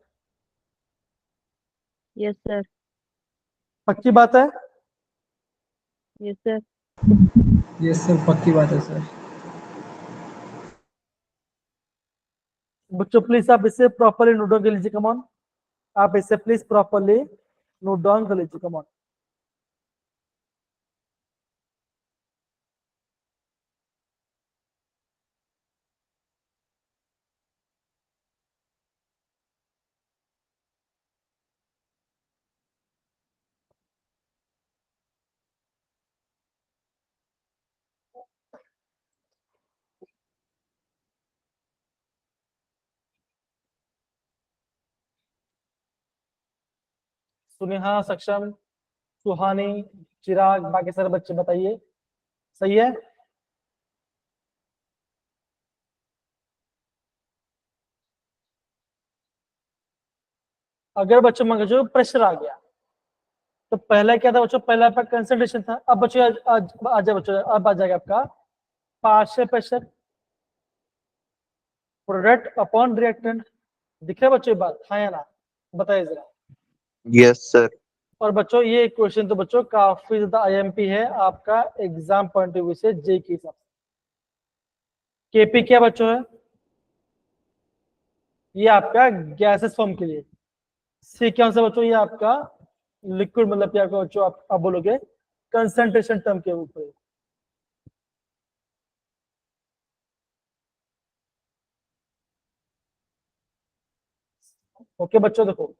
यस सर। पक्की बात है? Yes sir. यस सर, पक्की बात है सर। बच्चों प्लीज आप इसे प्रॉपरली नोट डाउन कर लीजिए, कम ऑन, आप इसे प्लीज प्रॉपरली नोट डाउन कर लीजिए, कम ऑन। सुनेहा, सक्षम, सुहानी, चिराग, बाकी सारे बच्चे बताइए, सही है? अगर बच्चों मान जो प्रेशर आ गया, तो पहला क्या था बच्चों, पहला आपका कंसंट्रेशन था। अब बच्चों आज आ जाए बच्चों, अब आ जाएगा आपका partial pressure product upon reactant. दिख रहा है बच्चों ये बात, हाँ या ना, बताइए जरा। Yes sir. और बच्चों ये क्वेश्चन तो बच्चों काफी ज्यादा आईएमपी है आपका एग्जाम पॉइंट ऑफ व्यू से, जे के हिसाब से। केपी क्या बच्चों है, ये आपका गैसेस फॉर्म के लिए। सी क्या से बच्चों, ये आपका लिक्विड, मतलब क्या आपका बच्चों आप बोलोगे कंसंट्रेशन टर्म के ऊपर। ओके बच्चों देखो,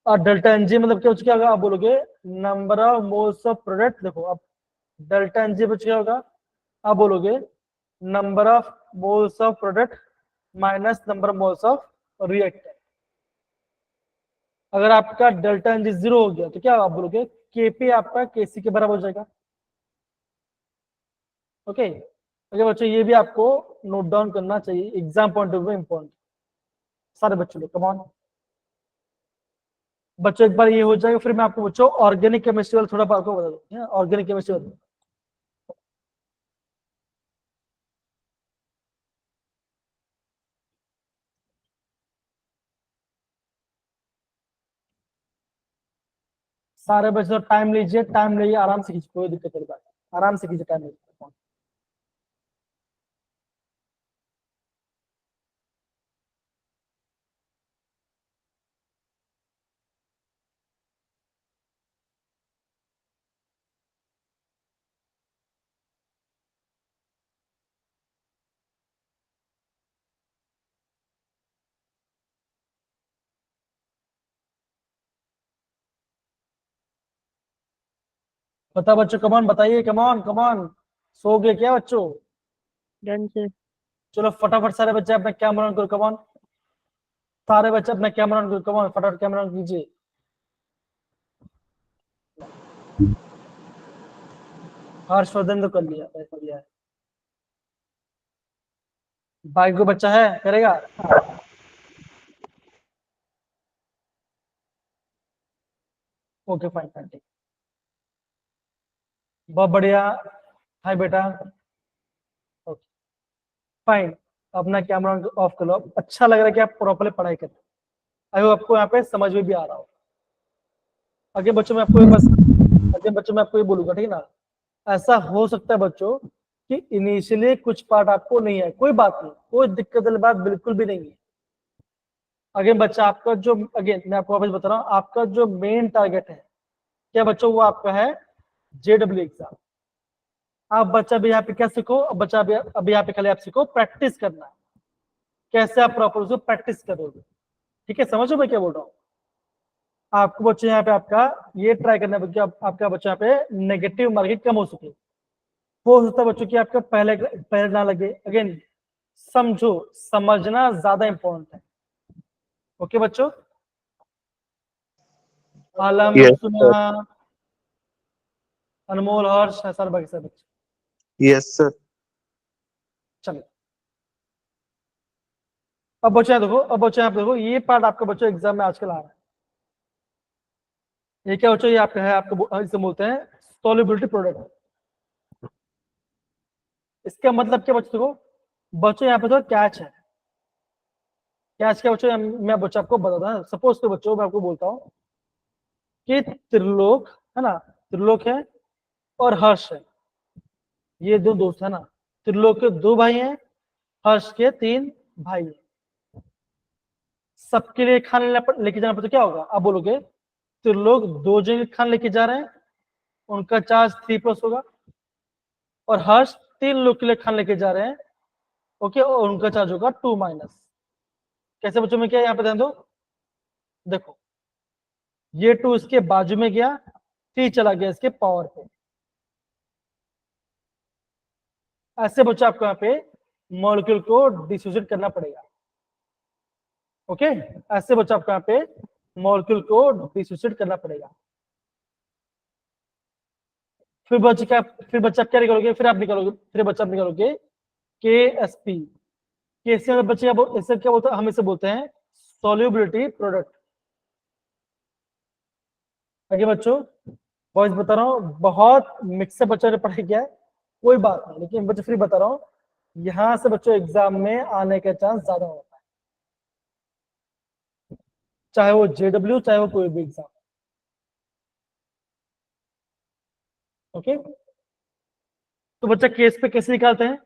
और डेल्टा एनजी मतलब क्या होगा, आप बोलोगे number of moles of product. देखो अब डेल्टा एनजी बच्चों क्या होगा, आप बोलोगे number of moles of product minus number of moles of reactant. अगर आपका डेल्टा एनजी 0 हो गया तो क्या आप बोलोगे केपी आपका केसी के बराबर हो जाएगा। ओके ओके बच्चों, ये भी आपको नोट डाउन करना चाहिए, exam point of view important सारे बच्चों लोग, कम ऑन बच्चों, एक बार ये हो जाएगा फिर मैं आपको बच्चों ऑर्गेनिक केमिस्ट्री वाला थोड़ा आपको बता दूं, ऑर्गेनिक केमिस्ट्री वाला। सारे बच्चों टाइम लीजिए, टाइम लीजिए, आराम से कीजिए, कोई दिक्कत नहीं बात, आराम से कीजिए, टाइम लीजिए। बता बच्चों, कमान बताइए, कमान कमान, सो गए क्या बच्चों? Done sir. चलो फटाफट सारे बच्चे अपना कैमरा ऑन करो, कमान सारे बच्चे अपना कैमरा ऑन करो, कमान फटाफट कैमरा ऑन कीजिए। हर्षवर्धन तो कर लिया, बढ़िया है। बाकी कोई बच्चा है करेगा? ओके फाइन फाइन ठीक, बहुत बढ़िया। हाय बेटा, ओके फाइन। अपना कैमरा ऑफ कर लो। अच्छा लग रहा है कि आप प्रॉपर्ली पढ़ाई कर रहे हो। आई होप आपको यहाँ पे समझ में भी आ रहा हो। आगे बच्चों में आपको बस आगे बच्चों में आपको ये बोलूंगा, ठीक है ना, ऐसा हो सकता है बच्चों कि इनिशियली कुछ पार्ट आपको नहीं है, कोई बात नहीं, कोई दिक्कत वाली बात बिल्कुल भी नहीं है। अगेन बच्चा आपका जो, अगेन मैं आपको वापस बता रहा हूँ, आपका जो मेन टारगेट है क्या बच्चों, वो आपका है JEE एग्जाम। आप बच्चा भी यहाँ पे क्या सीखो, अब बच्चा अभी यहाँ पे खाली आप सीखो प्रैक्टिस करना है, कैसे आप प्रॉपर उसको प्रैक्टिस करोगे। ठीक है, समझो मैं क्या बोल रहा हूँ। आपको बच्चे यहाँ पे आपका ये ट्राई करना है कि आपका बच्चा यहाँ पे नेगेटिव मार्किंग कम हो सके। हो सकता है बच्चों की आपका पहले ना लगे। अगेन समझो, समझना ज्यादा इंपॉर्टेंट है। ओके बच्चों, आलम, Yes, sir. सुनेहा, अनमोल, हर्ष है सर, बाकी सब बच्चे। Yes, sir. चलो अब बच्चे यहाँ देखो, अब बच्चे यहाँ पे देखो, ये पार्ट आपका बच्चों एग्जाम में आजकल आ रहा है। ये क्या बच्चों, ये आपका है, आपको इसे बोलते हैं सॉल्युबिलिटी प्रोडक्ट। इसका मतलब क्या बच्चों, देखो बच्चों यहाँ पे तो कैच है। कैच क्या बच्चों, मैं बच्चों आपको बताता हूँ। सपोज के बच्चों मैं आपको बोलता हूँ कि त्रिलोक है ना, त्रिलोक है और हर्ष है, ये दो दोस्त है ना। त्रिलोक के 2 भाई हैं, हर्ष के 3 भाई हैं। सबके लिए खाना लेके जाना पड़ता, क्या होगा आप बोलोगे, त्रिलोक 2 जगह खाना लेके जा रहे हैं, उनका चार्ज 3+ होगा। और हर्ष 3 लोग के लिए खाना लेके जा रहे हैं, ओके, और उनका चार्ज होगा 2-। कैसे बच्चों में क्या, यहाँ पे ध्यान दो, देखो ये 2 इसके बाजू में गया, 3 चला गया इसके पावर पे। ऐसे बच्चों आपको यहाँ पे मॉलिक्यूल को डिसोसिएट करना पड़ेगा। ओके, ऐसे बच्चों आपको यहाँ पे मॉलिक्यूल को डिसोसिएट करना पड़ेगा। फिर बच्चा क्या निकालोगे, फिर बच्चा आप निकालोगे KSP। KSP बच्चे इसे क्या बोलते हैं, हम इसे बोलते हैं सॉल्युबिलिटी प्रोडक्ट। आगे बच्चों बॉयज बता रहा हूँ, बहुत मिक्सअप बच्चों ने पढ़ाई किया है, कोई बात नहीं, लेकिन बच्चे फ्री बता रहा हूँ, यहां से बच्चों एग्जाम में आने का चांस ज्यादा होता है, चाहे वो JW चाहे वो कोई भी एग्जाम। ओके, तो बच्चा केस पे कैसे निकालते हैं,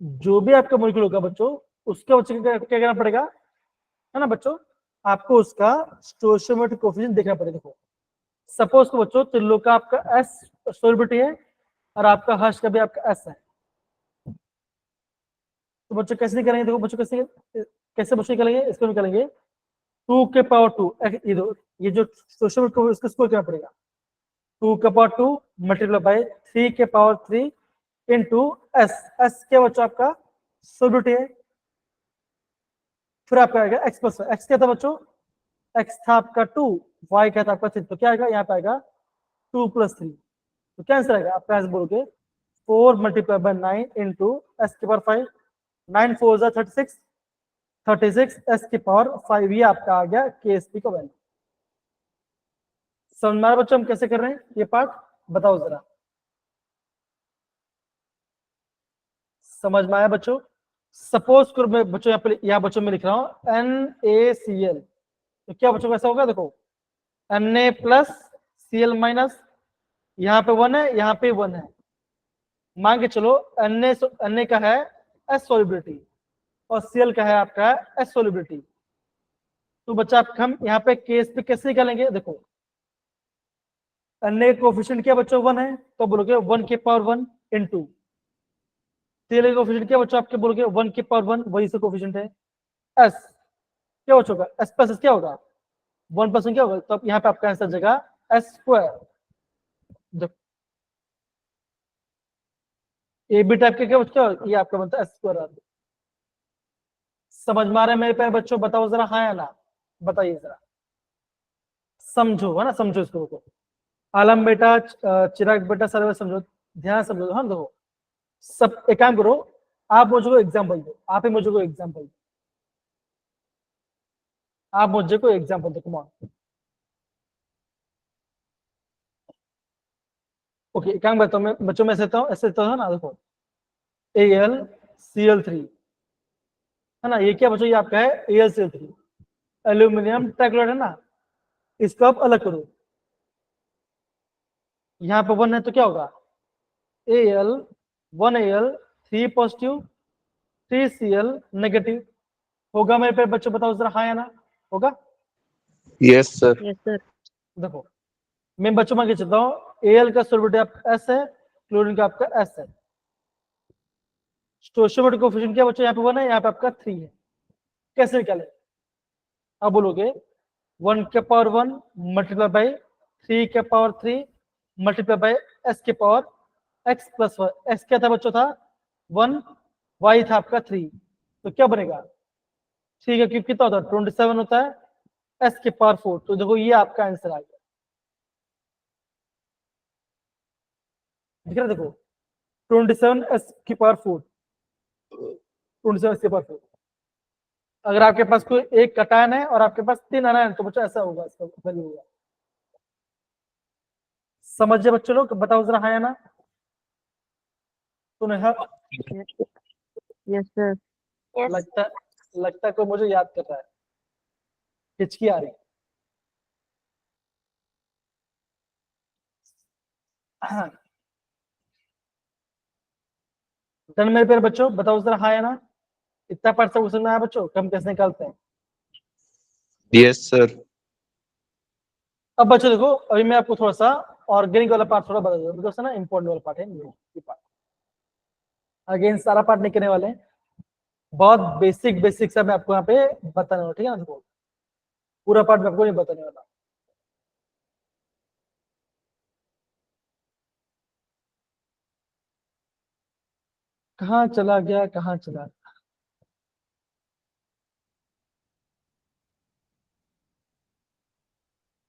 जो भी आपका मॉलिक्यूल होगा बच्चों, उसका बच्चे क्या करना पड़ेगा, है ना बच्चों, आपको उसका स्टोइचियोमेट्रिक कोएफिशिएंट देखना पड़ेगा। देखो सपोज को बच्चों त्रिलोक का आपका S सॉल्युबिलिटी है और आपका हर्ष का भी आपका S है, तो बच्चों कैसे निकालेंगे, देखो बच्चों कैसे बच्चों निकालेंगे, इसको निकालेंगे 2 के पावर 2, ये जो स्टोइचियोमेट्रिक को इसका स्कोर करना पड़ेगा, 2 के पावर 2 मल्टीप्लाई बाय 3 के पावर 3 इंटू S क्या बच्चों आपका सॉल्युबिलिटी है। फिर आपका आएगा x प्लस, x क्या था बच्चों, x था आपका 2, y क्या था आपका 3, तो क्या आएगा यहाँ पे आएगा 2 + 3, तो क्या आंसर आएगा आपका, ऐसे बोलोगे 4 मल्टीप्लाई बाय 9 इंटू s की पावर 5, 9 4 जा 36, 36 s की पावर 5, ये आपका आ गया KSP का वैल्यू। समझ में आया बच्चों हम कैसे कर रहे हैं ये पार्ट, बताओ जरा, समझ में आया बच्चों। सपोज कर मैं बच्चों यहाँ बच्चों में लिख रहा हूँ NaCl, तो क्या बच्चों कैसा होगा, देखो Na प्लस Cl माइनस, यहाँ पे 1 है, यहाँ पे 1 है, मान के चलो Na का है S सॉल्युबिलिटी और Cl का है आपका S सॉल्युबिलिटी, तो बच्चा हम यहाँ पे केस पे कैसे निकालेंगे, देखो Na कोफिशिएंट क्या बच्चों 1 है, तो बोलोगे 1 के पावर 1 इंटू Cl का कोफिशिएंट क्या बच्चों आपके बोलोगे 1 के पावर 1, वही से कोफिशिएंट है। S क्या बच्चों का S प्लस S क्या होगा 1 + 1 क्या होगा, तो यहाँ पे आपका आंसर जगह S²। ए बी टाइप के क्या बच्चों, ये आपका बनता है S2R। समझ में आ रहा है मेरे प्यारे बच्चों? बताओ जरा हाँ या ना, बताइए जरा, समझो है ना, समझो इसको को। आलम बेटा, चिराग बेटा, सर्वे समझो, ध्यान समझो। हाँ देखो, सब एक काम करो, आप मुझे को एग्जाम्पल दो, आप ही मुझे को एग्जाम्पल दो, आप मुझे को एग्जाम्पल दो, कम ऑन। ओके, काम बताओ मैं बच्चों में ऐसे देता हूँ ना, देखो AlCl3 है ना, ये क्या बच्चों, ये आपका है AlCl3, एल्यूमिनियम ट्राइक्लोराइड है ना, इसको आप अलग करो। यहाँ पे 1 है तो क्या होगा, Al 3 पॉजिटिव 3Cl नेगेटिव होगा मेरे पे बच्चों, बताओ जरा हाँ या ना, होगा? Yes sir. Yes, sir. देखो मैं बच्चों मान के चलता हूँ, Al का सोल्यूट आपका S है, क्लोरीन का आपका S है, स्टोइचियोमेट्रिक कोएफिशिएंट क्या बच्चों, यहाँ पे 1 है, यहाँ पे आपका 3 है। कैसे निकाले? अब बोलोगे 1 के पावर 1 मल्टीप्लाई बाई 3 के पावर 3 मल्टीप्लाई बाई S के पावर x प्लस 1। x क्या था बच्चों, था 1, y था आपका 3, तो क्या बनेगा, ठीक है, क्योंकि कितना होता है 27 होता है s के पावर 4। तो देखो ये आपका आंसर आ गया, दिख रहा है? देखो 27 s की पावर 4, 27 s की पावर 4। अगर आपके पास कोई एक कटायन है और आपके पास 3 आनायन, तो बच्चों ऐसा होगा, इसका वैल्यू होगा। समझिए बच्चों लोग, बताओ जरा हाँ या ना, सुने हाँ? Yes, sir. लगता है कोई मुझे याद कर रहा है, हिचकी आ रही है। हाँ, डन मेरे प्यारे बच्चों, बताओ जरा हाँ या ना, इतना पार्ट सब समझ में आया बच्चों, हम कैसे निकालते हैं? Yes sir. अब बच्चों देखो, अभी मैं आपको थोड़ा सा ऑर्गेनिक वाला पार्ट थोड़ा बता दूंगा, बिकॉज ना इंपॉर्टेंट वाला पार्ट है ये पार्ट। अगेन सारा पार्ट नहीं करने वाले हैं, बहुत बेसिक बेसिक सा मैं आपको यहाँ पे बताने वाला, ठीक है ना? देखो पूरा पार्ट मैं आपको नहीं बताने वाला। कहाँ चला गया, कहाँ चला गया?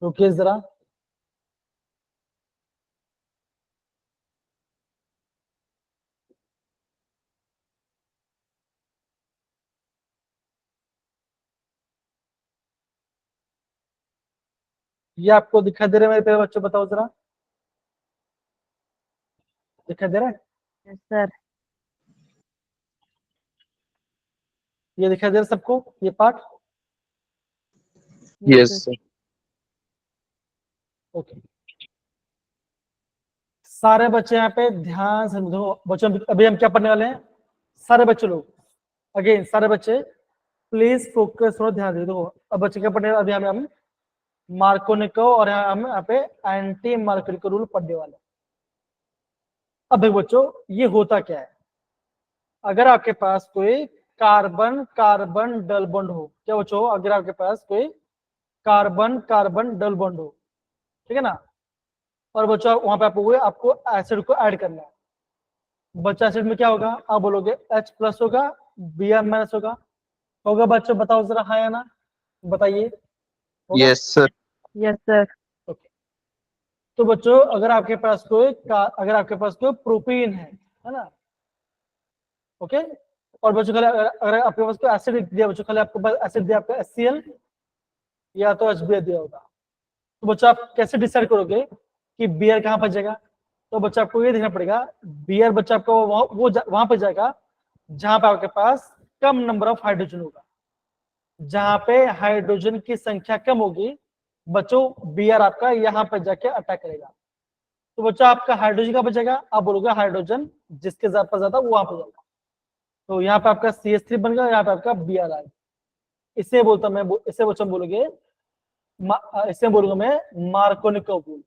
रुकिए जरा, ये आपको दिखाई दे रहा है मेरे प्यारे बच्चों, बताओ जरा, दिखाई दे रहा है? Yes, sir. ये दिखाई दे रहा है सबको, ये part? Yes sir. Sir. Okay, सारे बच्चे यहाँ पे ध्यान से समझो बच्चों, अभी हम क्या पढ़ने वाले हैं, सारे बच्चे लोग, अगेन सारे बच्चे प्लीज फोकस थोड़ा ध्यान दे दो। अब बच्चे क्या पढ़ने, अभी हम मार्कोनिको और हम यहाँ पे एंटी मार्कोनिको रूल पढ़ने वाले हैं। अब देखो बच्चों, ये होता क्या है, अगर आपके पास कोई कार्बन कार्बन डबल बॉन्ड हो, क्या बच्चों, अगर आपके पास कोई कार्बन कार्बन डबल बॉन्ड हो, ठीक है ना, और बच्चों वहां पे आपको एसिड को ऐड करना है, बच्चा एसिड में क्या होगा, आप बोलोगे H प्लस होगा, Br माइनस होगा बच्चों, बताओ जरा हाँ या ना, बताइए, होगा? Yes sir. Yes, sir. Okay, तो बच्चों अगर आपके पास कोई प्रोपीन है ना, ओके, और बच्चों खाली अगर आपके पास कोई एसिड दिया, बच्चों खाली आपके पास एसिड दिया आपका HCl या तो HBr दिया होगा, तो बच्चों आप कैसे डिसाइड करोगे कि Br कहाँ पर जाएगा? तो बच्चा आपको ये देखना पड़ेगा, Br बच्चा आपका वहां पर जाएगा जहां पे आपके पास कम नंबर ऑफ हाइड्रोजन होगा, जहां पे हाइड्रोजन की संख्या कम होगी बच्चों, Br आपका यहाँ पर जाके अटैक करेगा। तो बच्चा आपका हाइड्रोजन कहाँ पर जाएगा, आप बोलोगे हाइड्रोजन जिसके पास ज्यादा वो वहां पर जाएगा, तो यहाँ पे आपका CH3 बन गया, यहाँ पे आपका Br आएगा। इसे बोलता मैं इसे बच्चा बोलोगे इसे बोलूंगा मैं मार्कोनिको रूल।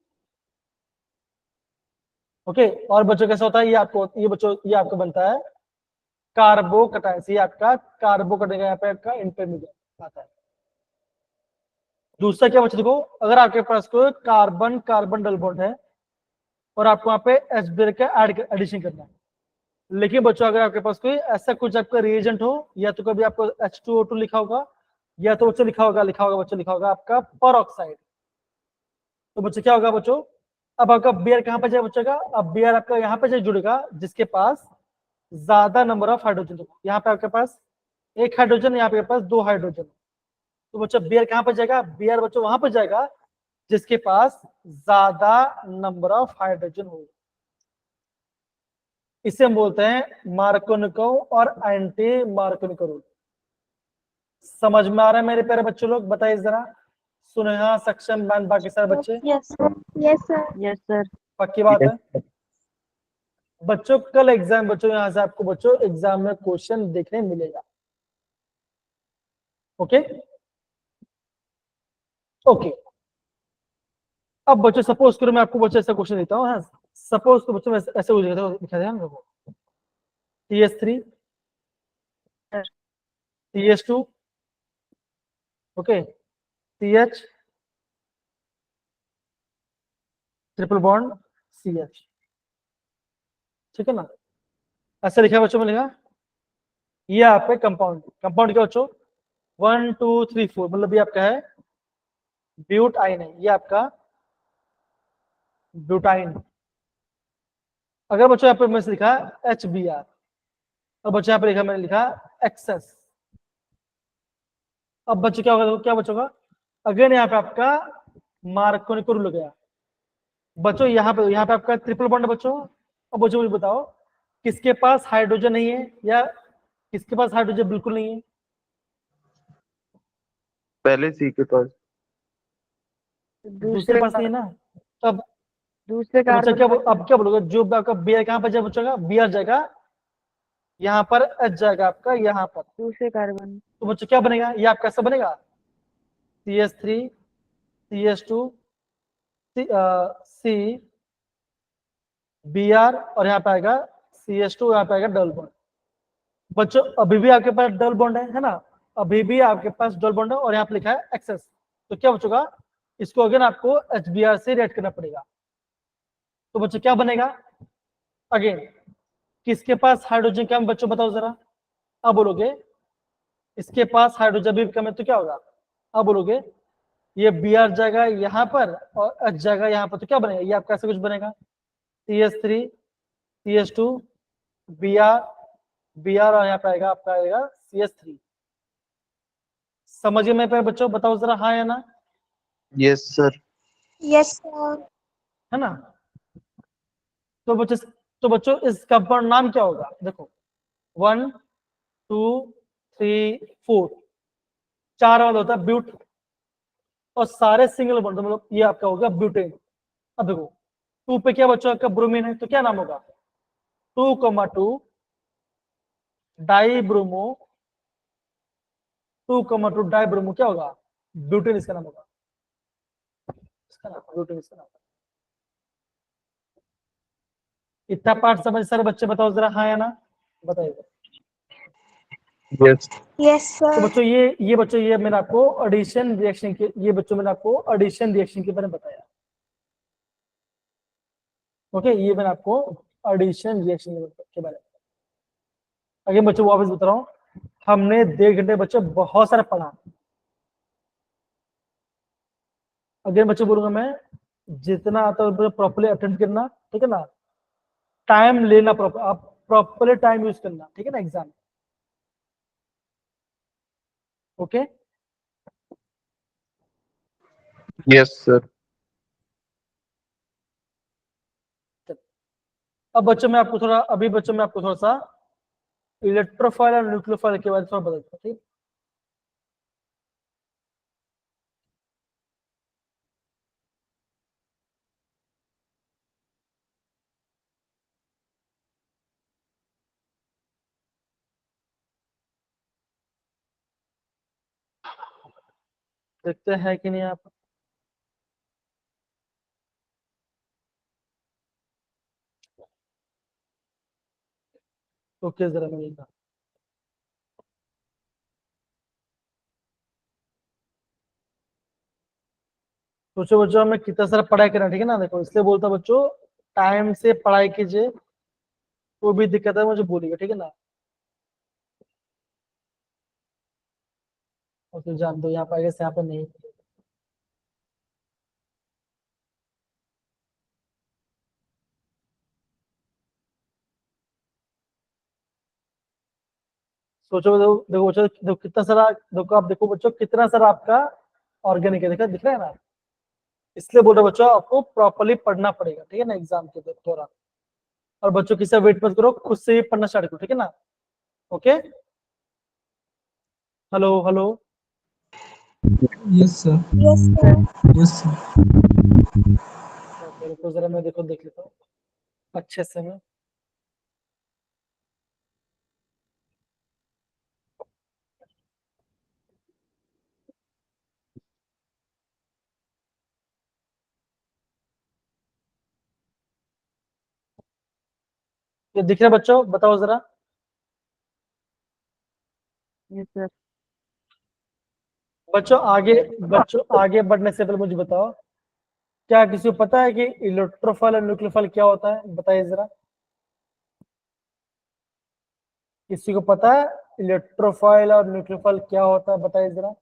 ओके, और बच्चों कैसा होता है, ये बच्चों ये आपको बनता है कार्बोकटायन, ये आपका कार्बोकटायन यहाँ पे आपका इंटरमीडिएट आता है। दूसरा क्या बच्चों, देखो अगर आपके पास कोई कार्बन कार्बन डबल बॉन्ड है और आपको वहां पे HBr का एडिशन करना है, लेकिन बच्चों अगर आपके पास कोई ऐसा कुछ आपका रिएजेंट हो, या तो कभी आपको H2O2 लिखा होगा, या तो बच्चों लिखा होगा आपका परऑक्साइड, तो बच्चों क्या होगा बच्चों, अब आपका बियर कहाँ पे जाए बच्चों का, अब बियर आपका यहाँ पे जुड़ेगा जिसके पास ज्यादा नंबर ऑफ हाइड्रोजन होगा। यहाँ पे आपके पास एक हाइड्रोजन, यहाँ पे पास 2 हाइड्रोजन, तो बच्चों बियर कहाँ पे जाएगा, बियर बच्चों वहां पे जाएगा जिसके पास ज्यादा नंबर ऑफ हाइड्रोजन हो। इसे हम बोलते हैं मार्कोनिकोव और एंटी मार्कोनिकोव रूल। समझ में आ रहा है मेरे प्यारे बच्चों लोग, बताइए जरा, सुनेहा, सक्षम, बैन, बाकी सारे बच्चे, yes sir. Yes sir. Yes, sir. पक्की बात है बच्चों? कल एग्जाम बच्चों, यहाँ से आपको बच्चों एग्जाम में क्वेश्चन देखने मिलेगा। ओके ओके, अब बच्चों सपोज करो मैं आपको बच्चों ऐसा क्वेश्चन देता हूँ, हाँ सपोज तो बच्चों ऐसे हो जाएगा, दिखा दें हम लोगों को, TS3 Sir. TS2, okay, CH triple bond CH, ठीक है ना, ऐसा लिखा है बच्चों में, लिखा ये आपका कंपाउंड, कंपाउंड क्या बच्चों, 1 2 3 4, मतलब ये आपका है ब्यूटाइन है, ये आपका ब्यूटाइन। अगर बच्चों यहाँ पे मैंने लिखा HBr, और बच्चों यहाँ पे लिखा मैंने लिखा एक्सेस, अब बच्चों क्या होगा, क्या बचोगा, अगेन यहाँ पे आपका मार्कोनिको रूल गया बच्चों, यहाँ पे आपका ट्रिपल बॉन्ड बच्चों। अब बच्चों मुझे बताओ किसके पास हाइड्रोजन नहीं है, या किसके पास हाइड्रोजन बिल्कुल नहीं है, पहले सी के पास। दूसरे पास नहीं है ना, तब दूसरे तो बच्चा क्या कार्बन अब क्या बोलोगे, जो आपका बियर कहाँ पर जाए बच्चों का, बियर जाएगा यहाँ पर, H जाएगा आपका यहाँ पर, दूसरे कार्बन तो बच्चों क्या बनेगा, ये आपका कैसा बनेगा, CH3 CH2 C Br, और यहाँ पे आएगा CH2, यहाँ पे आएगा डबल बॉन्ड। बच्चों अभी भी आपके पास डबल बॉन्ड है ना, अभी भी आपके पास डबल बॉन्ड है, और यहाँ पे लिखा है एक्सेस, तो क्या बचेगा, इसको अगेन आपको HBr से रेड करना पड़ेगा, तो बच्चों क्या बनेगा, अगेन किसके पास हाइड्रोजन कम बच्चों बताओ जरा, अब बोलोगे इसके पास हाइड्रोजन भी कम है तो क्या होगा, अब बोलोगे ये Br जाएगा यहाँ पर और H जाएगा यहाँ पर, तो क्या बनेगा, ये आपका ऐसा कुछ बनेगा, CH3 CH2 Br और यहाँ पे आएगा आपका आएगा CH3। समझिए मैं पे बच्चों, बताओ जरा हाँ या ना, यस सर। Yes sir. है ना, तो बच्चों इस कंपाउंड नाम क्या होगा, देखो 1 2 3 4, 4 वाला होता है ब्यूट, और सारे सिंगल बॉन्ड, मतलब ये आपका होगा ब्यूटेन। अब देखो 2 पे क्या बच्चों आपका ब्रोमीन है, तो क्या नाम होगा, 2,2 डाई ब्रोमो, 2,2 डाई ब्रोमो क्या होगा, ब्यूटेन इसका नाम होगा, इसका नाम ब्यूटेन इसका नाम। इतना पार्ट समझ सारे बच्चे, बताओ जरा हाँ या ना, बताइए। यस। यस तो सर। बच्चों ये बच्चों ये मैंने आपको एडिशन रिएक्शन के, ये बच्चों मैंने आपको एडिशन रिएक्शन के बारे में बताया, ओके, ये मैंने आपको एडिशन रिएक्शन के बारे में, अगर बच्चों वापस बता रहा हूँ, हमने 1.5 घंटे बच्चों बहुत सारा पढ़ा, अगर बच्चों बोलूंगा मैं जितना आता है प्रॉपर्ली अटेंड करना, ठीक है ना, टाइम लेना प्रॉपर, आप प्रॉपर्ली टाइम यूज करना, ठीक है ना एग्जाम, ओके। Yes sir. अब बच्चों मैं आपको थोड़ा, अभी बच्चों मैं आपको थोड़ा सा इलेक्ट्रोफाइल और न्यूक्लियोफाइल के बारे में थोड़ा बता देता हूँ, ठीक। देखते हैं कि नहीं आप, ओके जरा मिलेगा, सोचो बच्चों हमें कितना सारा पढ़ाई करना, ठीक है ना, देखो इसलिए बोलता बच्चों टाइम से पढ़ाई कीजिए, कोई भी दिक्कत है मुझे बोलिएगा, ठीक है ना। और फिर जान दो यहाँ पर आगे से यहाँ पर नहीं। सोचो, देखो देखो बच्चों, देखो कितना सारा, देखो आप देखो बच्चों कितना सारा आपका ऑर्गेनिक है, देखा दिख रहा है ना। इसलिए बोल रहे बच्चों आपको प्रॉपर्ली पढ़ना पड़ेगा, ठीक है ना, एग्जाम के दौरान। और बच्चों किसी वेट मत करो, खुद से ही पढ़ना स्टार्ट करो, ठीक है ना। Okay, hello hello. Yes sir. Yes, sir. Yes sir. Okay, रुको जरा मैं देखो देख लेता हूँ अच्छे से मैं। ये दिख रहा है बच्चों, बताओ जरा। Yes sir. बच्चों आगे बढ़ने से पहले मुझे बताओ, क्या किसी को पता है कि इलेक्ट्रोफाइल और न्यूक्लियोफाइल क्या होता है, बताइए जरा। किसी को पता है इलेक्ट्रोफाइल और न्यूक्लियोफाइल क्या होता है, बताइए जरा।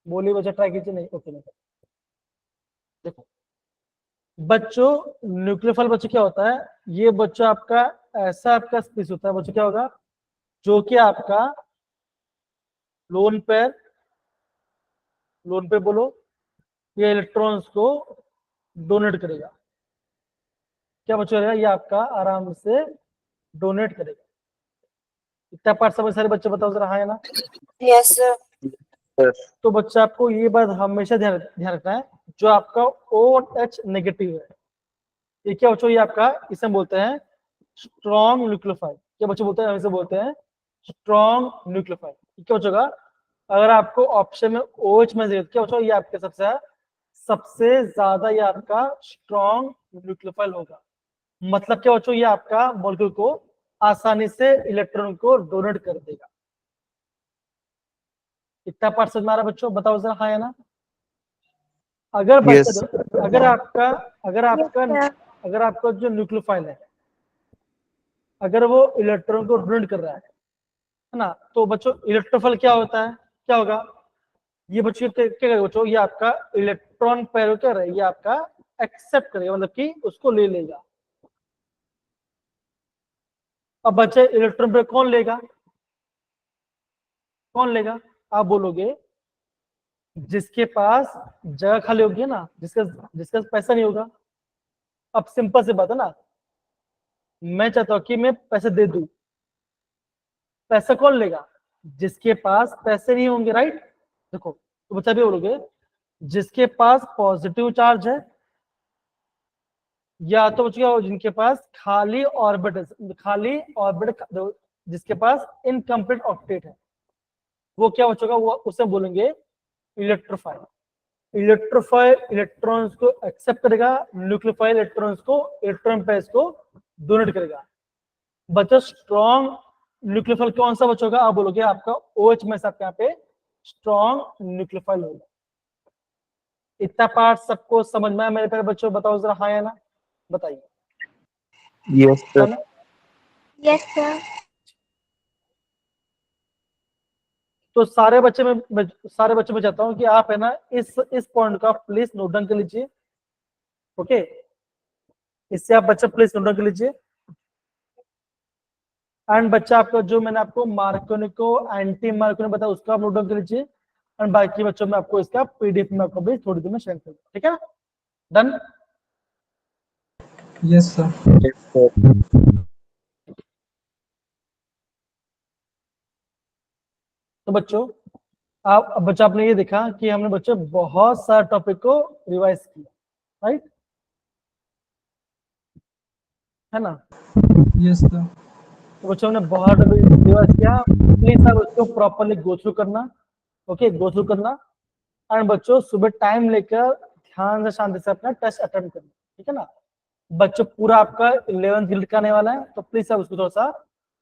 बोलिए बच्चा, ट्राई कीजिए। नहीं, ओके नहीं। देखो बच्चों, न्यूक्लियोफाइल बच्चों क्या होता है, ये बच्चों आपका ऐसा आपका स्पीस होता है बच्चों, क्या होगा, जो कि आपका लोन पे बोलो, ये इलेक्ट्रॉन्स को डोनेट करेगा। क्या बच्चों रहेगा, ये आपका आराम से डोनेट करेगा। इतना पार्ट समझ सारे बच्चे, बताओ जरा, हाँ या ना। Yes, sir. सर तो बच्चा आपको ये बात हमेशा ध्यान रखना है, जो आपका OH नेगेटिव है, ये क्या बच्चों, ये आपका, इसे हम बोलते हैं स्ट्रॉन्ग न्यूक्लियोफाइल। क्या बच्चे बोलते हैं, हमें बोलते हैं स्ट्रॉन्ग न्यूक्लियोफाइल। क्या बच्चों का, अगर आपको ऑप्शन में OH में क्या बच्चों, ये आपके सबसे ज्यादा ये आपका स्ट्रॉन्ग न्यूक्लियोफाइल होगा। मतलब क्या बच्चों, ये आपका मॉलिक्यूल को आसानी से इलेक्ट्रॉन को डोनेट कर देगा। इतना पार्ट समझ में आ रहा है बच्चों, बताओ जरा, हाँ या ना। अगर यस बच्चा, अगर आपका अगर Yes, आपका sir. अगर आपका जो न्यूक्लियोफाइल है, अगर वो इलेक्ट्रॉन को डोनेट कर रहा है ना, तो बच्चों इलेक्ट्रोफाइल क्या होता है, क्या होगा, ये बच्चों क्या करेगा बच्चों, ये आपका इलेक्ट्रॉन पैर क्या है, ये आपका एक्सेप्ट करेगा, मतलब कि उसको ले लेगा। अब बच्चे इलेक्ट्रॉन पैर कौन लेगा, कौन लेगा, आप बोलोगे जिसके पास जगह खाली होगी ना, जिसका जिसका पैसा नहीं होगा। अब सिंपल सी बात है ना, मैं चाहता हूं कि मैं पैसे दे दूं, पैसा कौन लेगा, जिसके पास पैसे नहीं होंगे, राइट। देखो तो बच्चा भी बोलोगे जिसके पास पॉजिटिव चार्ज है, या तो बच्चों जिनके पास खाली ऑर्बिट, जिसके पास इनकम्प्लीट ऑक्टेट है, वो क्या बच्चों का, वो उसे बोलेंगे इलेक्ट्रोफाइल। इलेक्ट्रोफाइल इलेक्ट्रॉन्स को एक्सेप्ट करेगा, न्यूक्लियोफाइल इलेक्ट्रॉन्स को, इलेक्ट्रॉन पेयर्स को डोनेट करेगा। बच्चों स्ट्रॉन्ग न्यूक्लियोफाइल कौन सा बच्चों का, आप बोलोगे आपका OH में से आपके यहाँ पे स्ट्रॉन्ग न्यूक्लियोफाइल होगा। इतना पार्ट सबको समझ में आया मेरे प्यारे बच्चों, बताओ जरा, हाँ या ना, बताइए। यस है सर ना? Yes, sir. तो सारे बच्चे में चाहता हूँ कि आप है ना इस पॉइंट का प्लीज नोट डाउन कर लीजिए। ओके, इससे आप बच्चा प्लीज नोट डाउन कर लीजिए। एंड बच्चा आपका जो मैंने आपको मार्कोनिको एंटी मार्कोनिक बताया, उसका आप नोट डाउन कर लीजिए। एंड बाकी बच्चों में आपको इसका PDF में आपको भी थोड़ी देर में शेयर करूंगा, ठीक है, done. Yes sir. Yes sir तो बच्चों अब बच्चा आपने ये देखा कि हमने बच्चों बहुत सारे टॉपिक को रिवाइज किया, राइट, है ना। Yes sir. तो बच्चों ने बहुत रिवाइज किया, प्लीज आप उसको प्रॉपरली गो थ्रू करना। ओके, गो थ्रू करना। एंड बच्चों सुबह टाइम लेकर ध्यान से शांति से अपना टेस्ट अटेम्प्ट करना, ठीक है ना। बच्चों पूरा आपका 11th गिल्ड का आने वाला है, तो प्लीज आप उसको थोड़ा सा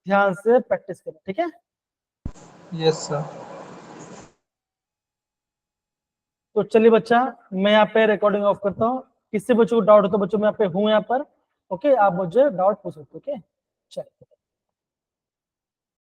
ध्यान से प्रैक्टिस करें, ठीक है। Yes sir. तो चलिए बच्चा, मैं यहाँ पे रिकॉर्डिंग ऑफ करता हूँ। किससे बच्चों को डाउट हो तो बच्चों मैं यहाँ पे हूँ यहाँ पर, ओके, आप मुझे डाउट पूछ सकते हो, ओके चलिए।